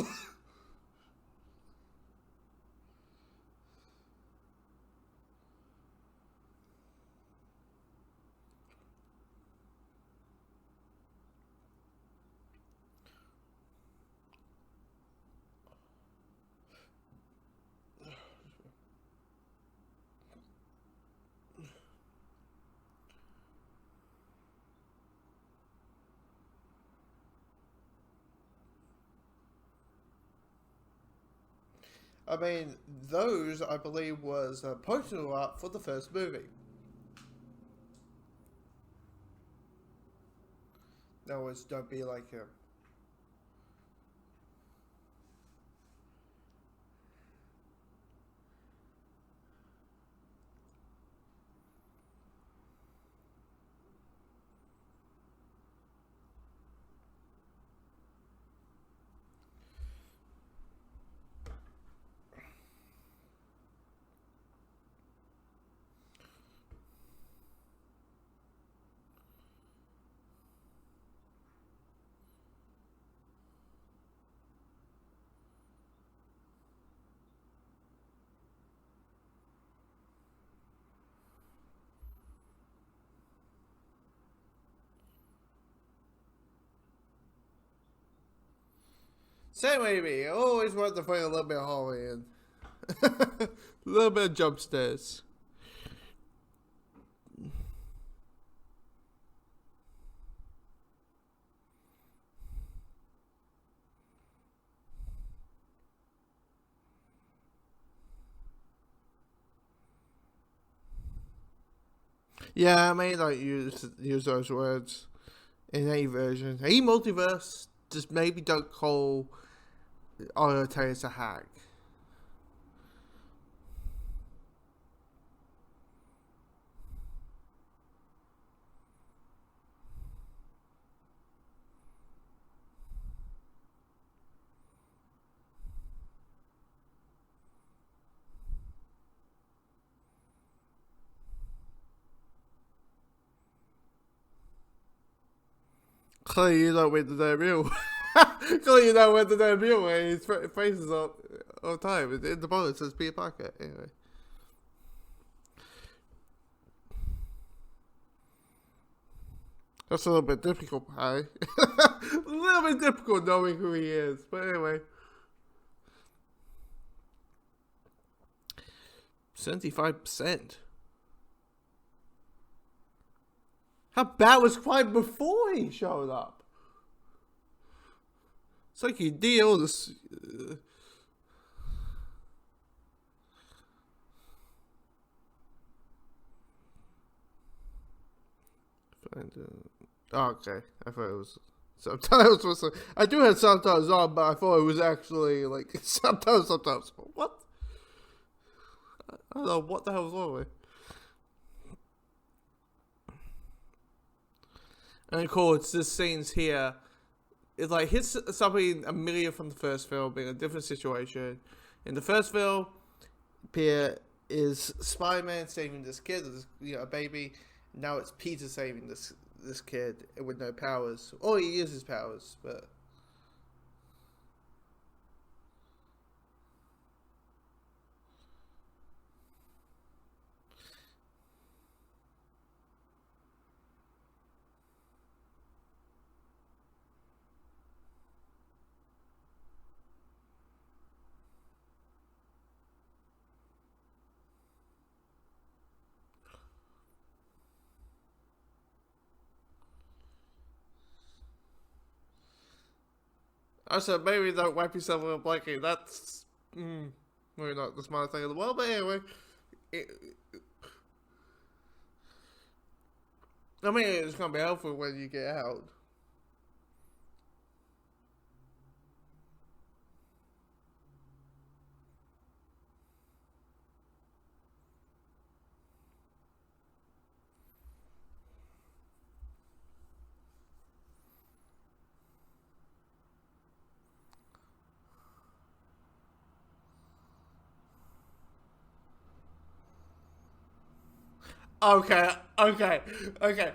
I mean, those I believe was poster art for the first movie. That was "Don't Be Like Him." Same way me. I always want to find a little bit of horror in. A little bit of jump scares. Yeah, I may not use those words in any version. Any multiverse, just maybe don't call Otto a hack. Clearly, you know whether they're real. Clearly, you know whether they're real. And his face is all the time. In the bottom it says Peter Parker. Anyway. That's a little bit difficult, Harry. A little bit difficult knowing who he is. But anyway. 75%. How bad was crime before he showed up? It's like you deal this. Oh, okay. I thought it was subtitles. I do have subtitles on, but I thought it was actually like sometimes. What? I don't know what the hell was wrong with. And of course, this scene's here. It's like hits something a million from the first film, being a different situation. In the first film, Pierre is Spider-Man saving this kid, a baby. Now it's Peter saving this kid with no powers. Or he uses powers, but also maybe don't wipe yourself with a blanket. That's maybe not the smartest thing in the world, but anyway. It, I mean, it's gonna be helpful when you get out. Okay, okay, okay.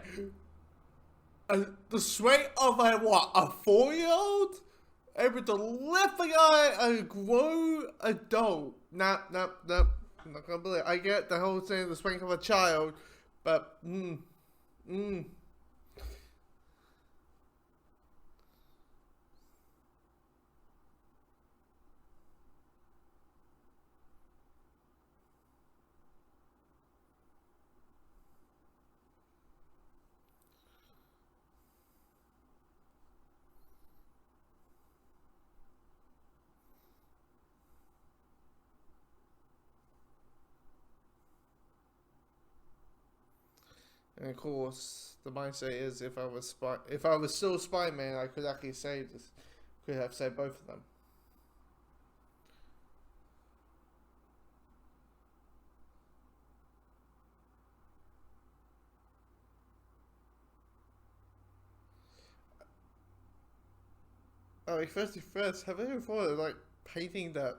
The strength of a 4-year-old able to lift a guy a grown adult. Nah, nah, nah. I'm not gonna believe it. I get the whole thing, the strength of a child, but mm. And of course, the mindset is if I was still Spider-Man, I could actually save this. Could have saved both of them. Oh, first, have you ever thought of like painting the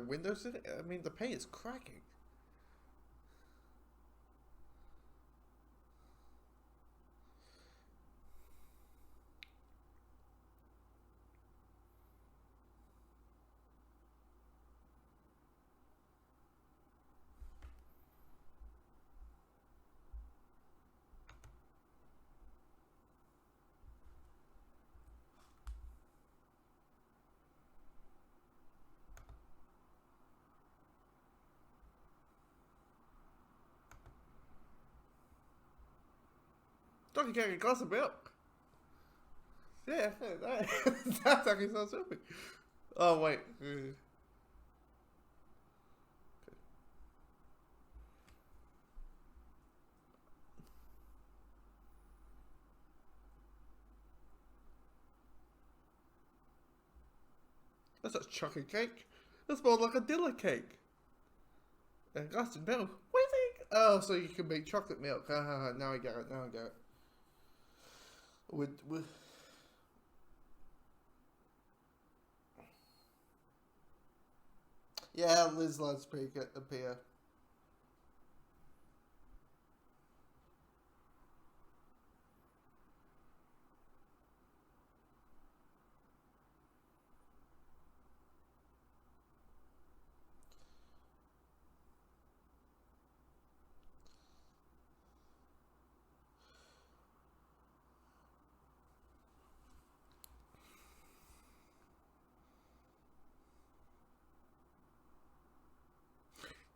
windows in it? I mean, the paint is cracking. Donkey Kong glass of milk. Yeah, that's actually so stupid. Oh wait. That's not chocolate cake. That's more like a dinner cake. And glass of milk. What do you think? Oh, so you can make chocolate milk. Now I get it. Now I get it. With yeah, Liz loves appear.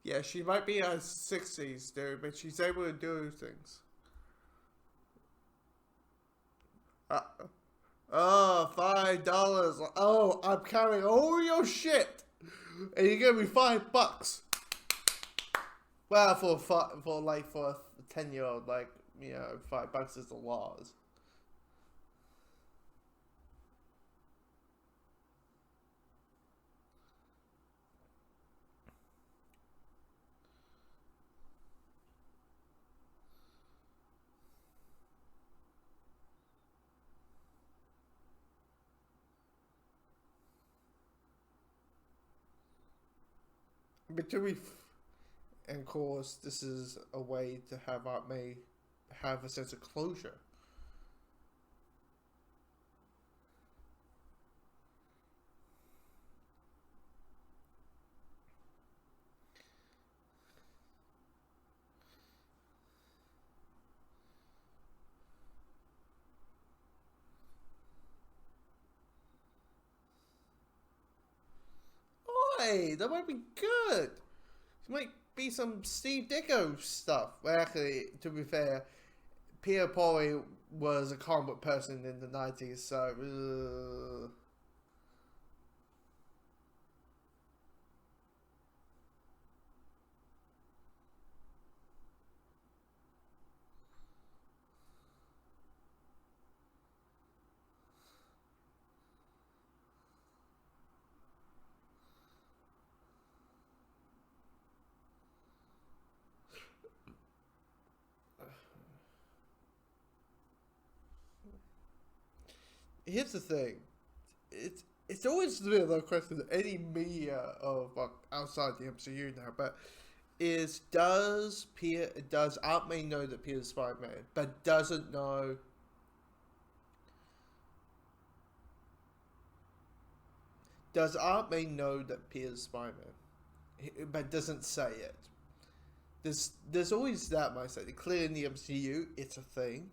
Yeah, she might be in her 60s, dude, but she's able to do things. Uh, Oh, $5. Oh, I'm carrying all your shit, and you give me $5. Well, for a 10-year-old, like, $5 is a lot. But and of course, this is a way to have Aunt May have a sense of closure. Oi, that might be good. It might be some Steve Ditko stuff. Well, actually, to be fair, Peter Pauly was a comic book person in the 90s, so. Here's the thing. It's always been a question of any media of outside the MCU now, but does Aunt May know that Peter's Spider-Man, but doesn't know. Does Aunt May know that Peter's Spider-Man, but doesn't say it? There's always that mindset. Clearly in the MCU, it's a thing,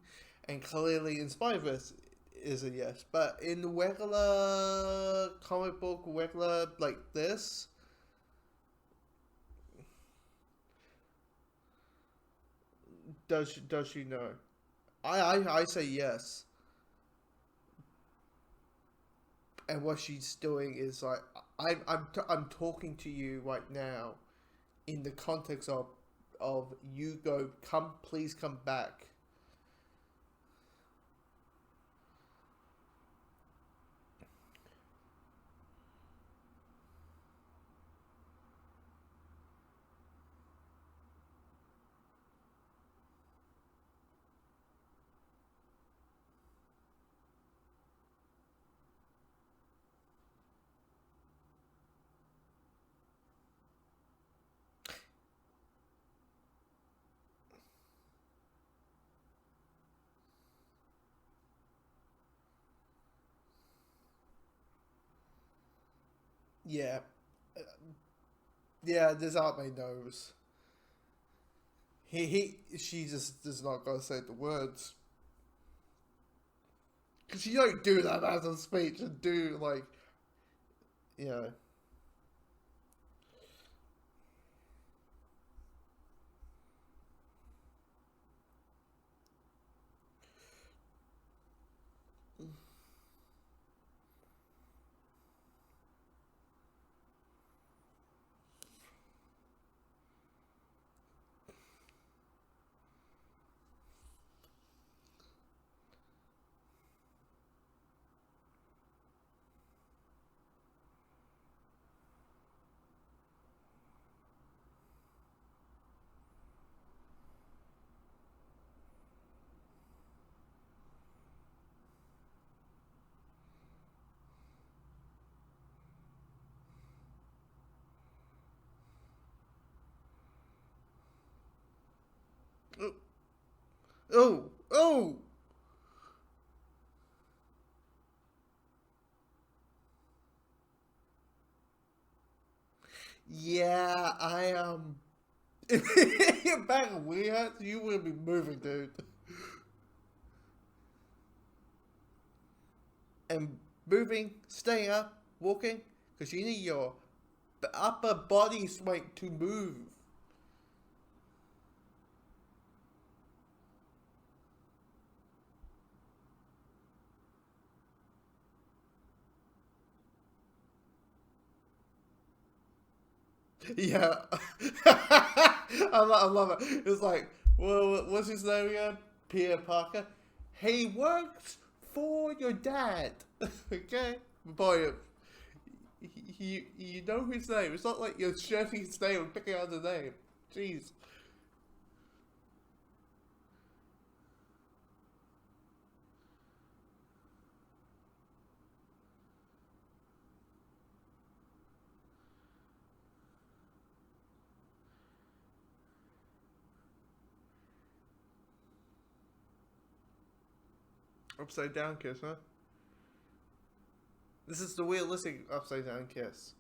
and clearly in Spider-Verse is a yes. But in regular comic book, regular like this, does she know? I say yes. And what she's doing is like I'm talking to you right now in the context of you go come please come back. Yeah, yeah. This Aunt May knows. She just does not gotta say the words because you don't do that as a speech and do like you know. Oh, oh. Yeah, if you're back in Weird, you will be moving, dude. And moving, staying up, walking, because you need your upper body strength to move. Yeah. I love it. It's like, well, what's his name again? Peter Parker. He works for your dad. Okay? Boy, you know his name. It's not like you're shouting his name and picking out the name. Jeez. Upside down kiss, huh? This is the realistic upside down kiss.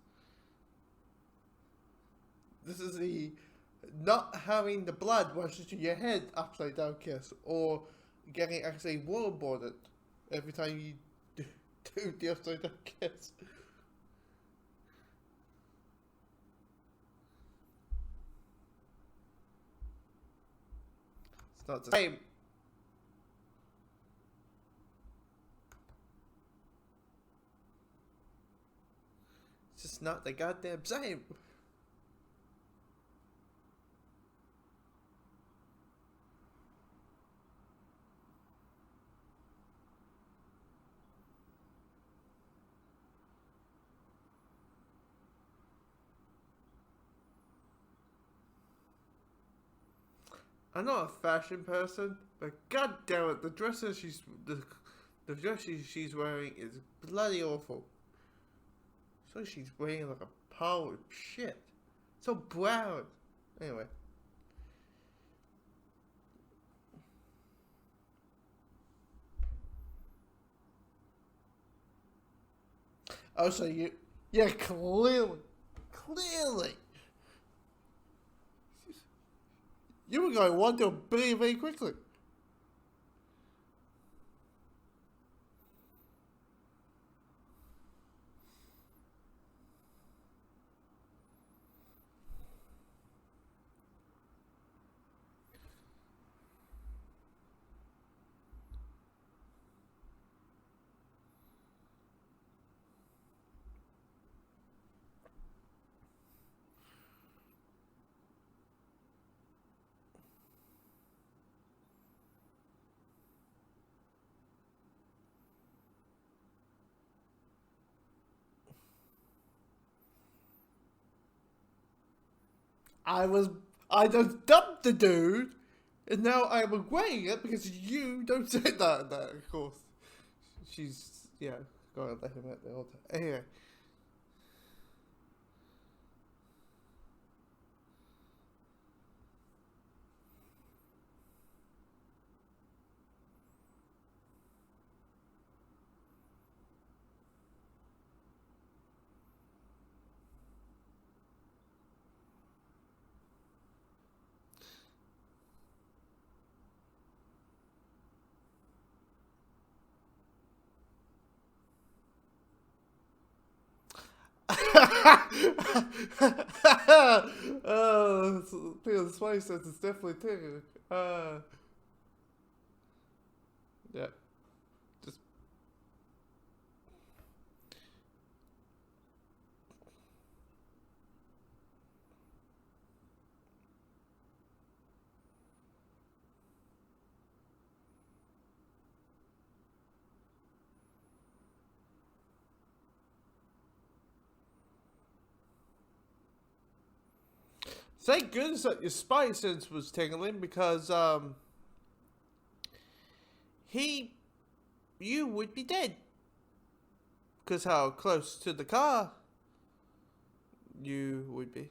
This is the not having the blood rush to your head upside down kiss, or getting actually waterboarded every time you do the upside down kiss. It's not the same. It's just not the goddamn same. I'm not a fashion person, but god damn it, the dress she's wearing is bloody awful. So she's wearing like a pile of shit. So brown. Anyway. Oh, so yeah, clearly. You were going 1 to a billion very quickly. I just dumped the dude, and now I'm regretting it because you don't say that. Of course, she's gotta let him at the altar. Anyway, Peter Spice says it's definitely Tigger. Yeah, just thank goodness that your spy sense was tingling because you would be dead because how close to the car you would be.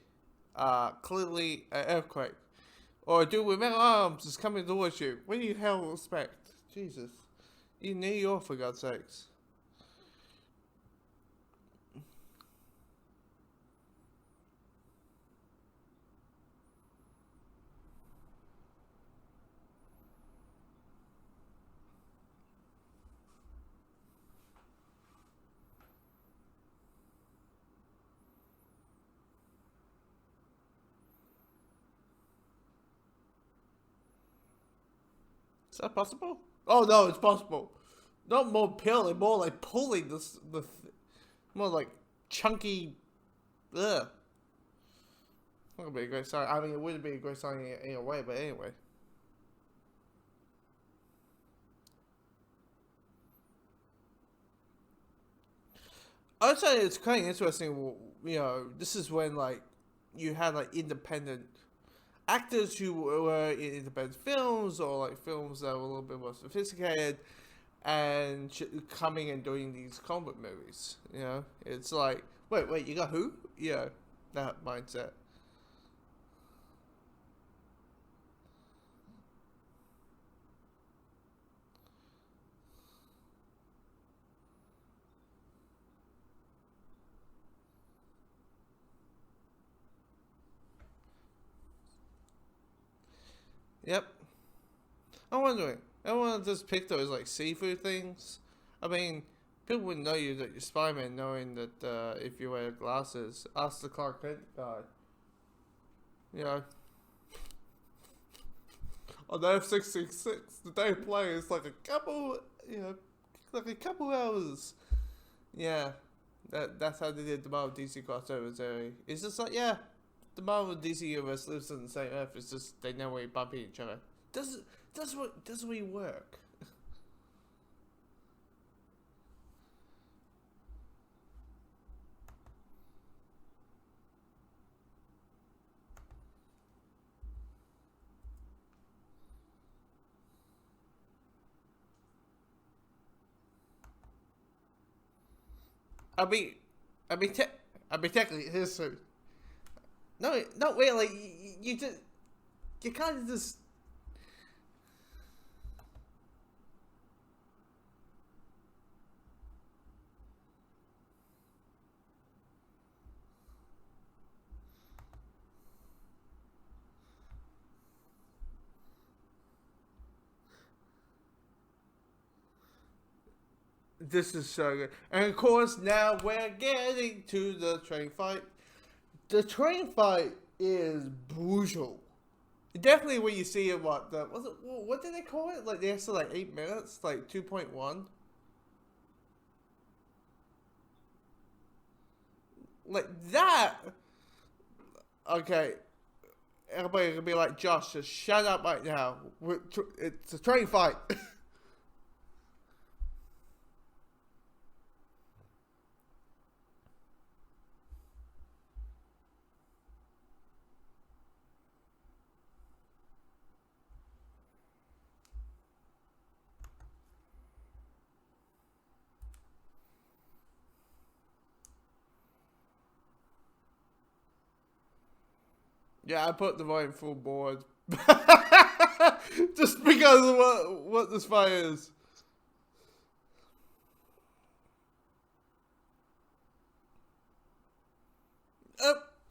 Clearly an earthquake. Or a dude with metal arms is coming towards you. What do you hell expect? Jesus. In New York, for God's sakes. Is that possible? Oh no, it's possible. Not more peeling, more like pulling more like chunky. Ugh. not gonna be a great sign. I mean, it wouldn't be a great sign in a way, but anyway. I'd say it's kind of interesting. You know, this is when like you had like independent actors who were in independent films or like films that were a little bit more sophisticated and coming and doing these comic movies. You know, it's like, wait, you got who? You know, that mindset. Yep. I'm wondering. Everyone just pick those like seafood things. I mean, people wouldn't know you that you're Spider-Man knowing that if you wear glasses. Ask the Clark Kent guy. You know, on the F-666, the day of play is like a couple, you know, like a couple hours. Yeah, that's how they did the Marvel DC crossovers. It's just like, yeah, the Marvel DC universe lives on the same Earth. It's just they never really bump into each other. Doesn't really work. I mean, I mean, te- I mean, technically, here's so. No, not really. You just, you kind of just. This is so good. And of course, now we're getting to the train fight. The train fight is brutal. Definitely when you see it, what did they call it? Like, they said like 8 minutes? Like 2.1? Like that? Okay. Everybody gonna be like, Josh, just shut up right now. It's a train fight. Yeah, I put the volume full board. Just because of what this fight is.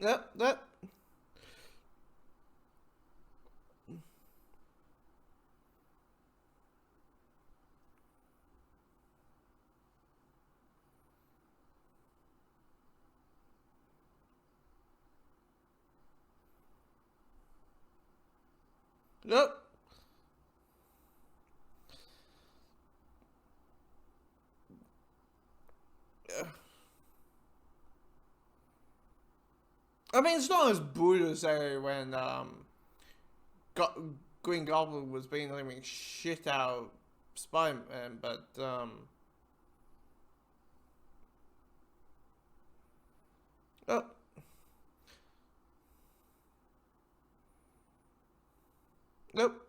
Yep. Yep. I mean, it's not as brutal as when Go- Green Goblin was being like shit out Spider-Man, but oh, nope.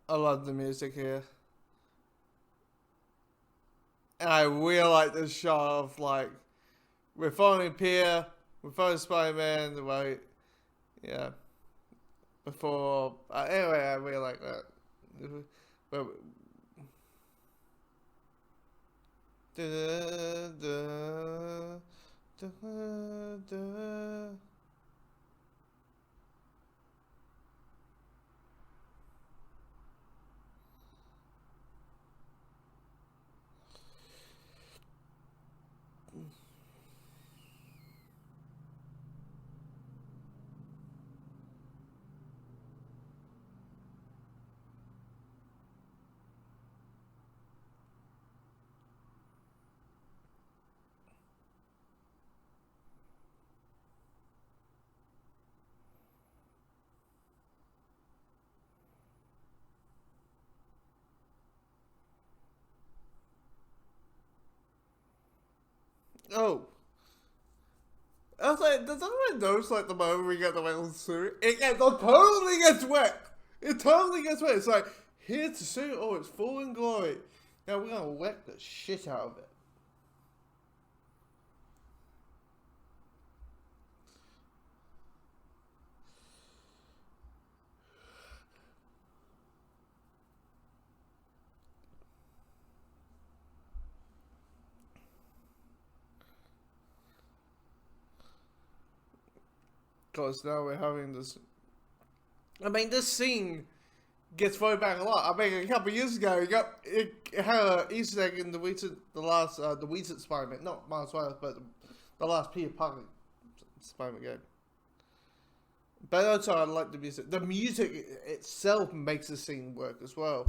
I love the music here. And I really like this shot of like we're following Pier, we're following Spider-Man, right? Yeah. Before anyway, I really like that. But da, da, da, da. Oh. I was like, does anyone notice like the moment we get the metal suit? It totally gets wet. It totally gets wet. It's like, here's the suit. Oh, it's full in glory. Now we're gonna wet the shit out of it. Because now we're having this. I mean, this scene gets thrown back a lot. I mean, a couple of years ago, it had an Easter egg in the recent Spider-Man, not Miles Morales, but the last Peter Parker Spider-Man game. But also, I like the music. The music itself makes the scene work as well.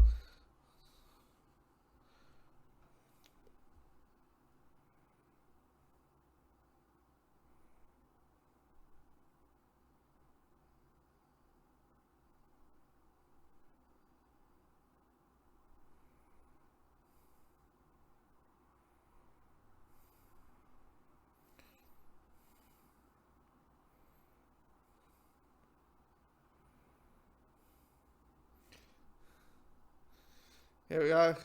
Here we go.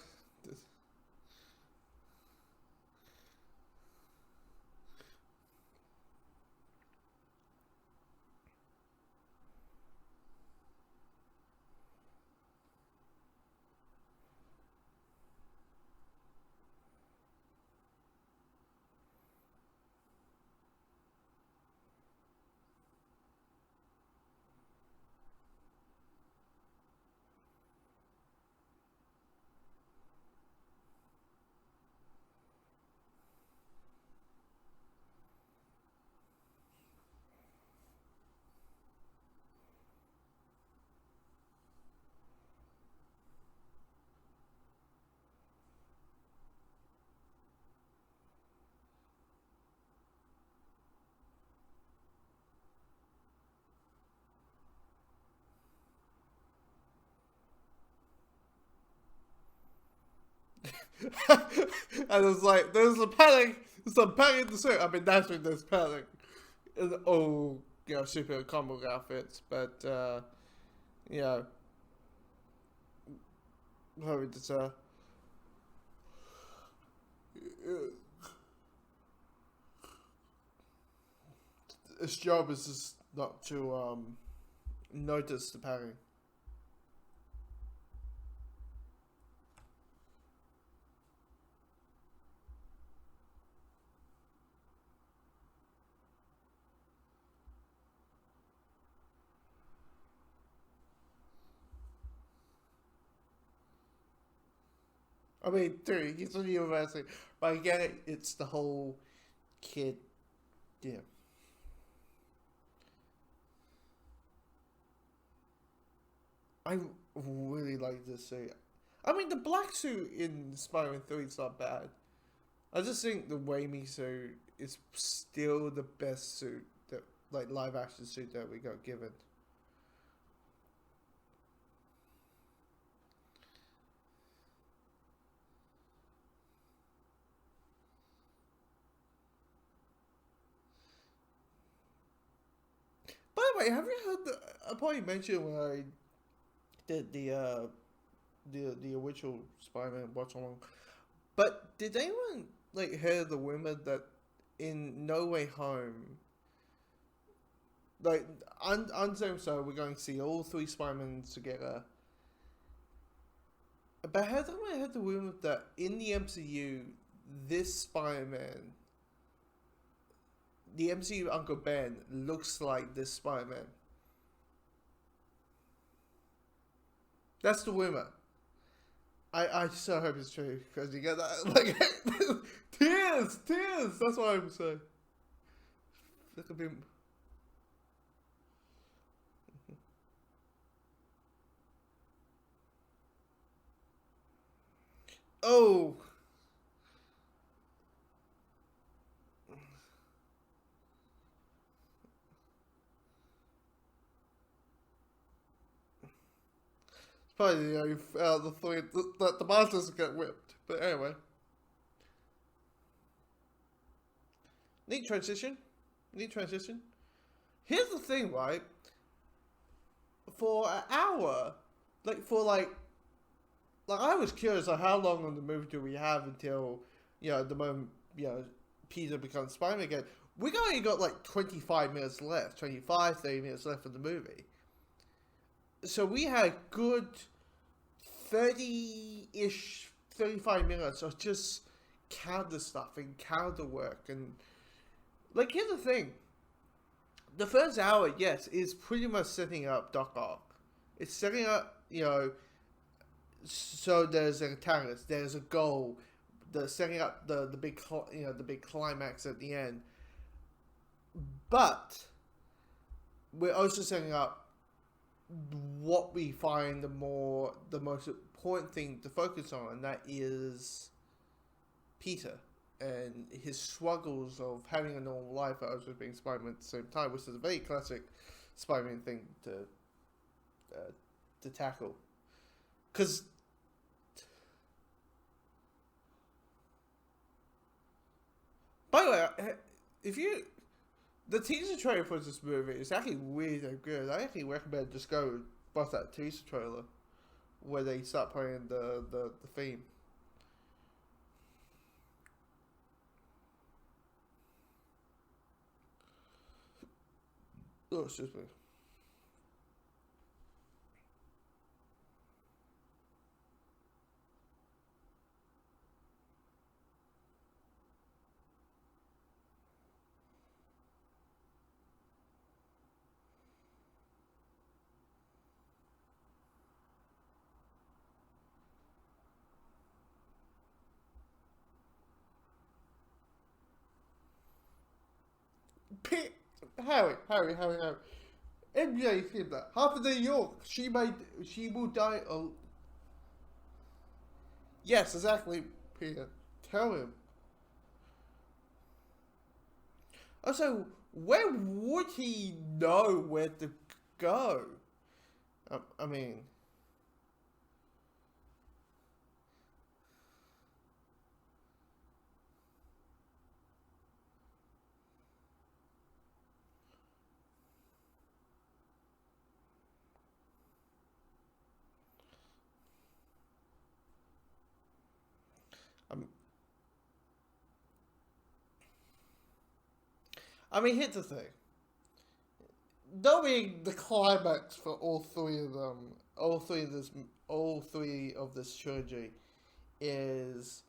And it's like, there's a panic. There's a panic in the suit. I mean, naturally there's panic. And, oh, super comic outfits. But, you know, how would it, its job is just not to, notice the panic. I mean, dude, he's in university. But I get it, it's the whole kid. Yeah. I really like this suit. I mean, the black suit in Spider-Man 3 is not bad. I just think the Raimi suit is still the best suit that, like, live action suit that we got given. By the way, have you heard I probably mentioned when I did the original Spider-Man Watchalong, but did anyone like hear the rumor that in No Way Home, like on same so we're going to see all three Spider-Man together. But has anyone heard the rumor that in the MCU, this Spider-Man, the MCU Uncle Ben looks like this Spider-Man? That's the rumor. I so hope it's true because you get that like tears. That's what I'm saying. Look at him. Oh, it's probably the three that the monsters get whipped. But anyway, Neat transition. Neat transition. Here's the thing, right? For an hour, like I was curious, like how long on the movie do we have until the moment Peter becomes Spider-Man again. We only got like 25 minutes left, 25, 30 minutes left of the movie. So we had good 30-ish, 35 minutes of just counter stuff and counter work. And like, here's the thing. The first hour, yes, is pretty much setting up Doc Ock. It's setting up, so there's an antagonist, there's a goal, the setting up the big climax at the end. But we're also setting up what we find the most important thing to focus on, and that is Peter and his struggles of having a normal life but also being Spider-Man at the same time, which is a very classic Spider-Man thing to tackle. Because by the way, the teaser trailer for this movie is actually really good. I actually recommend just go watch that teaser trailer where they start playing the theme. Oh, excuse me. Harry. MJ said that half of New York, she will die. Oh, yes, exactly. Peter, tell him. Also, where would he know where to go? I mean, um, here's the thing. Knowing the climax for all three of them, all three of this trilogy, is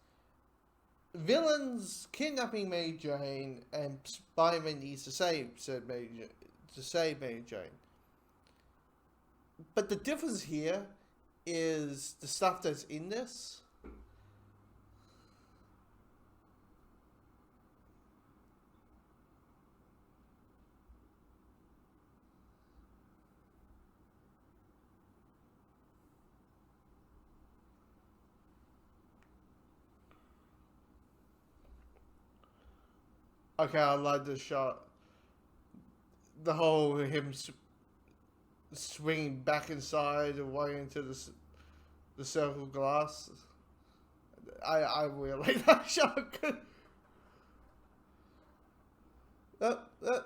villains kidnapping Mary Jane, and Spider-Man needs to save Mary Jane. But the difference here is the stuff that's in this. Okay, I like this shot. The whole him swinging back inside away into the circle glass. I really like that shot. uh, uh,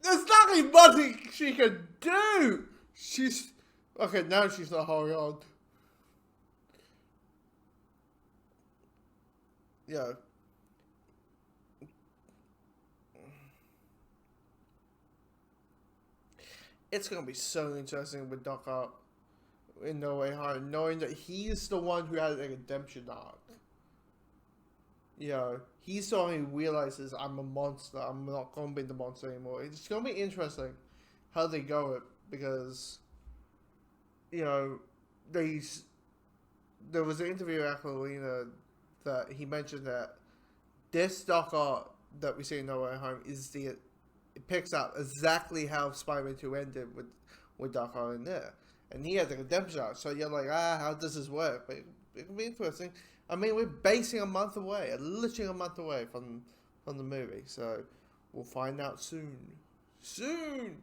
There's nothing much she can do. She's okay now. She's not holding on. Yeah. It's gonna be so interesting with Doc Ock in No Way Home, knowing that he's the one who has a redemption arc. He's the one who realizes I'm a monster. I'm not gonna be the monster anymore. It's gonna be interesting how they go it because they there was an interview with Aquilina that he mentioned that this Doc Ock that we see in No Way Home it picks up exactly how Spider-Man 2 ended with Doc Ock in there. And he had the redemption arc, so you're like, how does this work? But it can be interesting. I mean, we're basing a month away, literally a month away from the movie, so We'll find out soon. Soon!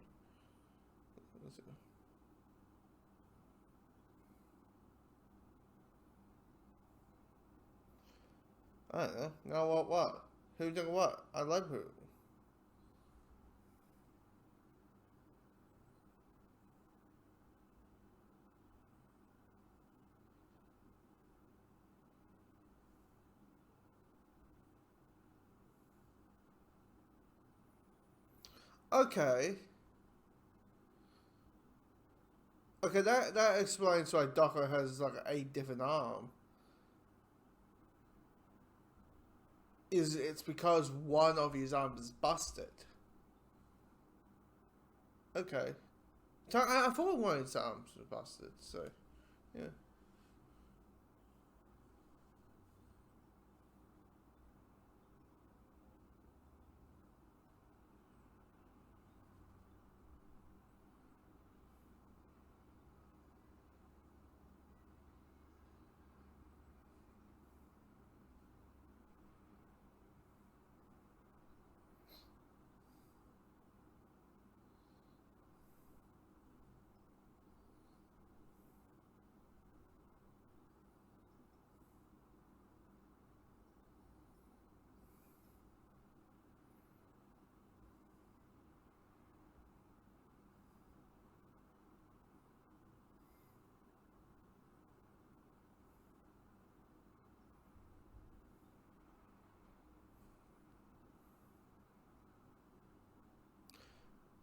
I don't know. Now what? Who did what? I love who. Okay. Okay, that explains why Docker has like 8 different arms. It's because one of his arms is busted. Okay. So I thought one of his arms was busted, so yeah.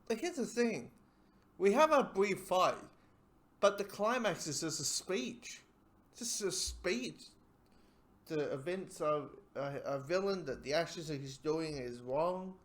But here's the thing. We have a brief fight, but the climax is just a speech. Just a speech. The events of a villain, that the actions that he's doing is wrong.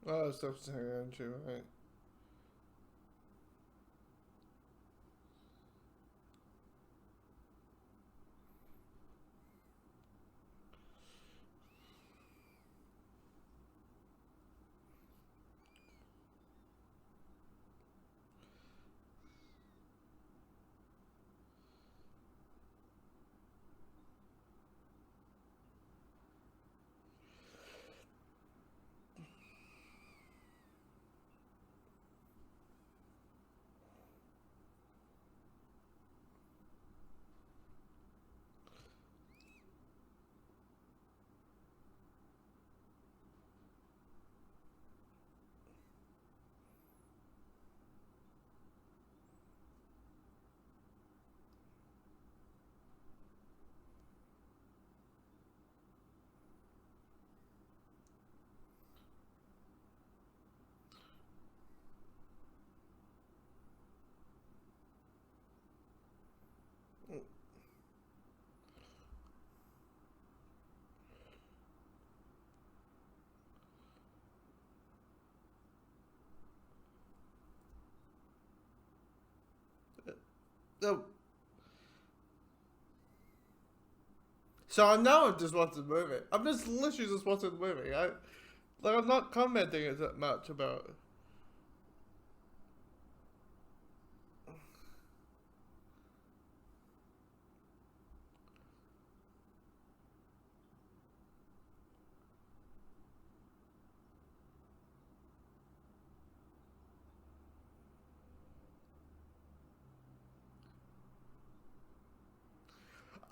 Oh, stuff's hanging on you, right? No. So I know I'm just watching the movie. I'm just literally just watching the movie. I'm not commenting it that much about it.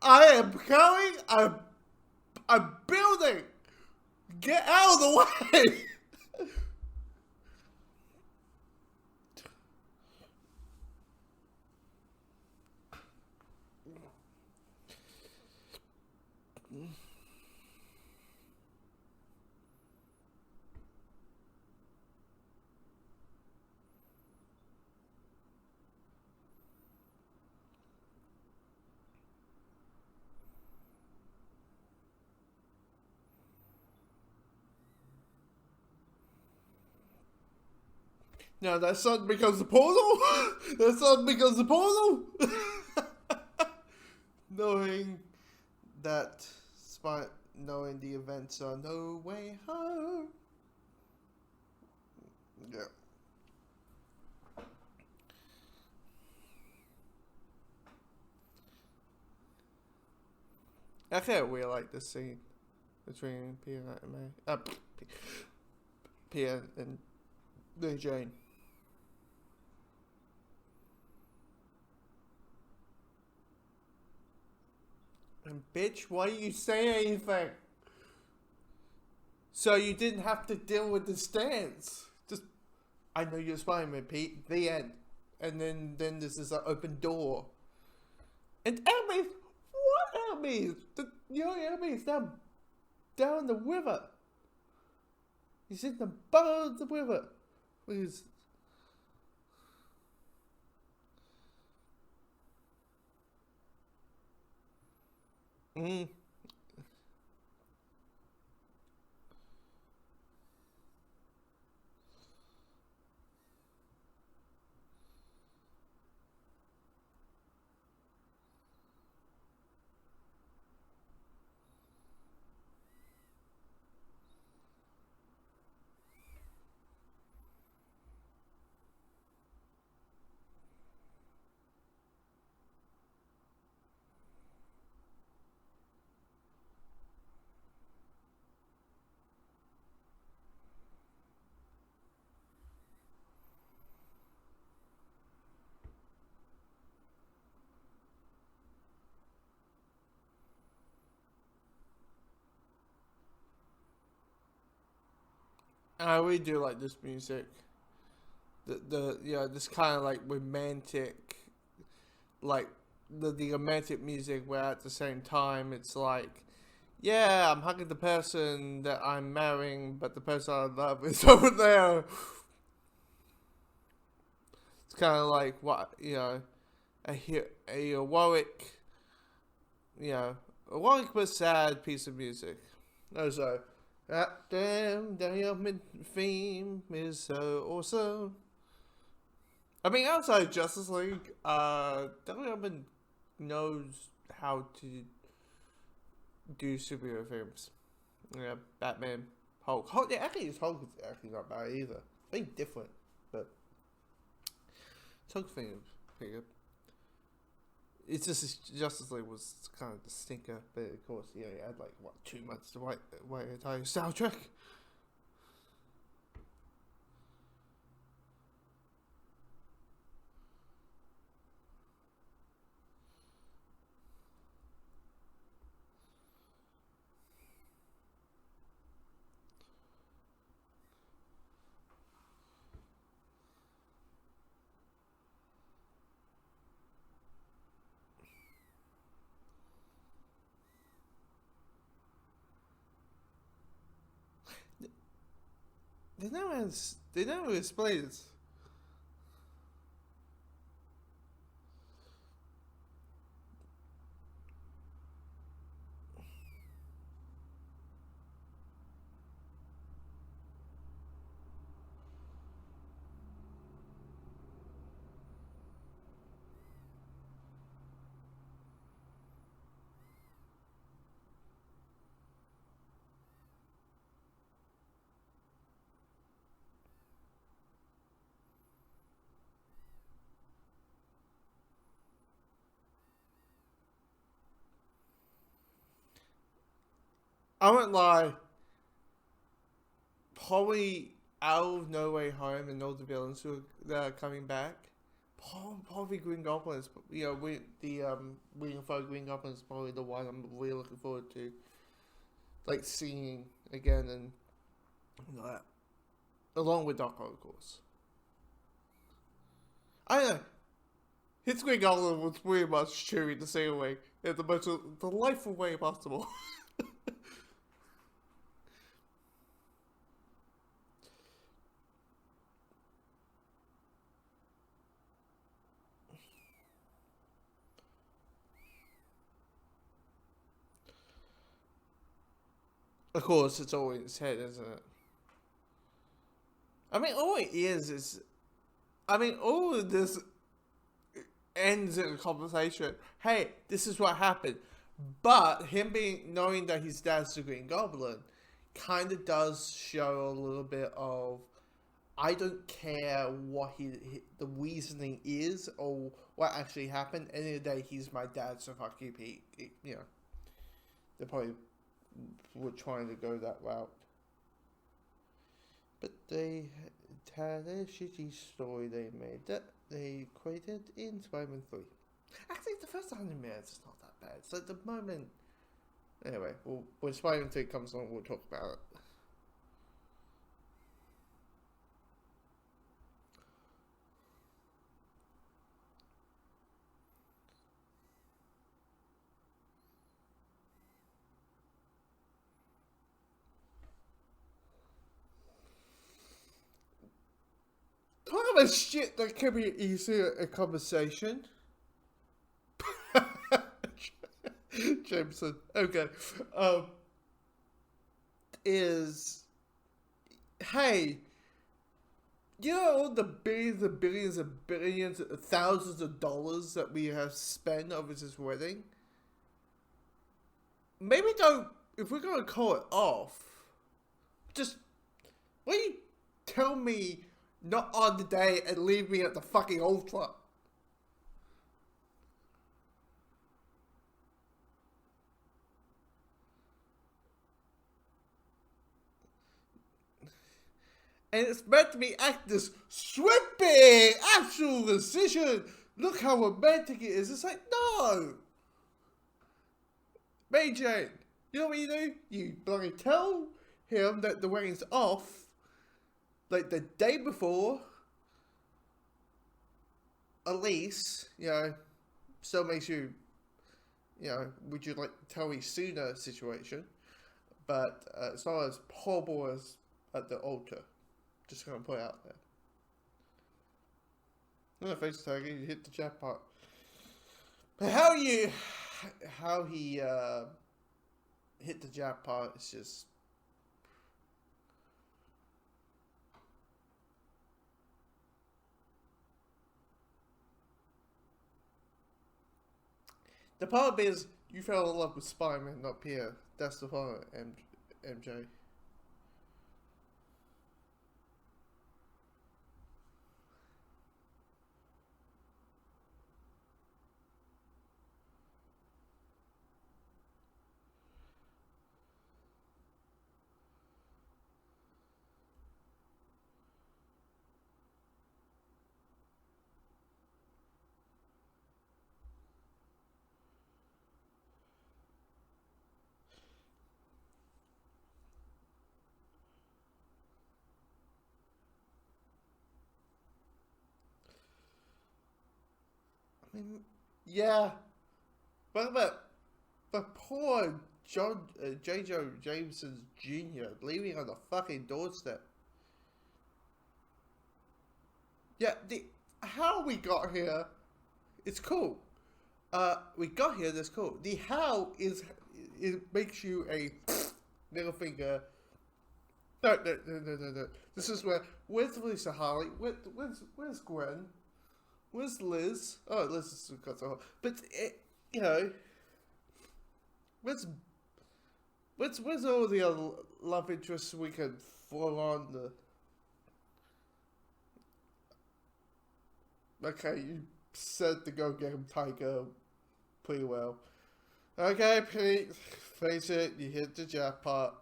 I am carrying a building. Get out of the way. No, that sudden becomes the portal. That sudden becomes the portal. Knowing that, knowing the events are No Way Home. Yeah. Actually, I really like this scene between Pia and Mary Jane. And bitch, why didn't you say anything? So you didn't have to deal with the stance. Just, I know you're Spider-Man, Pete. The end. And then there's this open door. And enemies, what enemies? Your enemies down the river. He's in the bottom of the river. Please. Mm. I really do like this music. This kind of like romantic, like the romantic music where at the same time it's like, yeah, I'm hugging the person that I'm marrying, but the person I love is over there. It's kind of like what a heroic, a heroic but sad piece of music. Also, that damn diamond theme is so awesome. I mean, outside Justice League, Diamond knows how to do superhero films. Yeah, Batman, Hulk. Hulk, yeah, actually, his Hulk is actually not bad either. Very different, but Hulk thing is pretty good. It's just Justice League was kind of the stinker, but of course, you had like 2 months to write an entire soundtrack. They never explain this. I won't lie. Probably out of No Way Home and all the villains that are coming back, probably Green Goblin is, Wing of Green Goblin is probably the one I'm really looking forward to, like seeing again and that, along with Doc Ock, of course. I don't know. His Green Goblin was pretty much chewy the same way, in the most delightful way possible. Of course, it's always his head, isn't it? I mean, all it is I mean, all of this ends in a conversation. Hey, this is what happened. But him knowing that his dad's the Green Goblin kind of does show a little bit of, I don't care what the reasoning is or what actually happened. At the end of the day, he's my dad, so fuck you, Pete. You know, they probably were trying to go that route. But they had a shitty story they made that they created in Spider-Man 3. Actually, the first 100 minutes is not that bad. So at the moment... Anyway, when Spider-Man 3 comes along, we'll talk about it. Talk about shit that can be easier a conversation. Jameson. Okay. Is, hey, you know all the billions and billions and billions, thousands of dollars that we have spent over this wedding? Maybe don't, if we're going to call it off, just, why don't you tell me not on the day and leave me at the fucking altar? And it's meant to be this sweeping actual decision. Look how romantic it is. It's like, no. Mary Jane, you know what you do? You bloody tell him that the wedding's off, like the day before. At least, you know, still makes you, you know, would you like to tell me sooner situation. But it's not as horrible as at the altar. Just gonna put it out there. No face tag, you hit the jackpot. But how he hit the jackpot is just. The problem is you fell in love with Spider-Man, not Peter. That's the problem, MJ. I mean, yeah. But poor J. Joe Jameson Jr. leaving on the fucking doorstep. Yeah, how we got here, it's cool. We got here, that's cool. The how is, it makes you a middle finger. No. This is where's Lisa Harley? Where's Gwen? Where's Liz? Oh, Liz has got so hard. But, you know, where's all the other love interests we could throw on the... Okay, you said to go get him Tiger pretty well. Okay, Pete, face it, you hit the jackpot.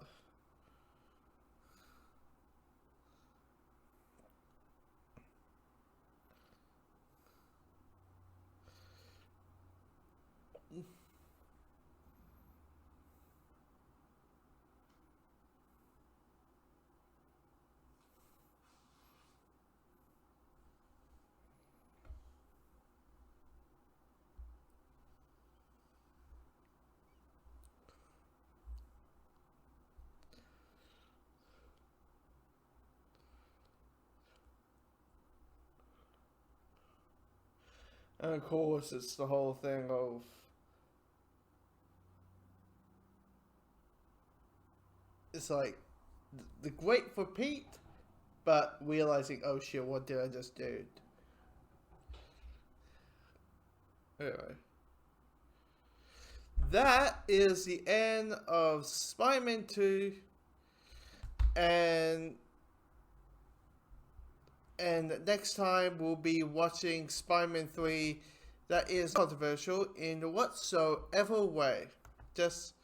And of course, it's the whole thing of... It's like, the great for Pete, but realizing, oh shit, what did I just do? Anyway. That is the end of Spider-Man 2. And next time we'll be watching Spider-Man 3 that is controversial in whatsoever way. Just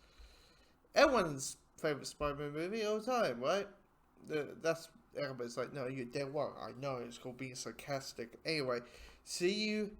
everyone's favorite Spider-Man movie all the time, right? That's everybody's like, no, you're dead wrong. I know it's gonna be sarcastic. Anyway, see you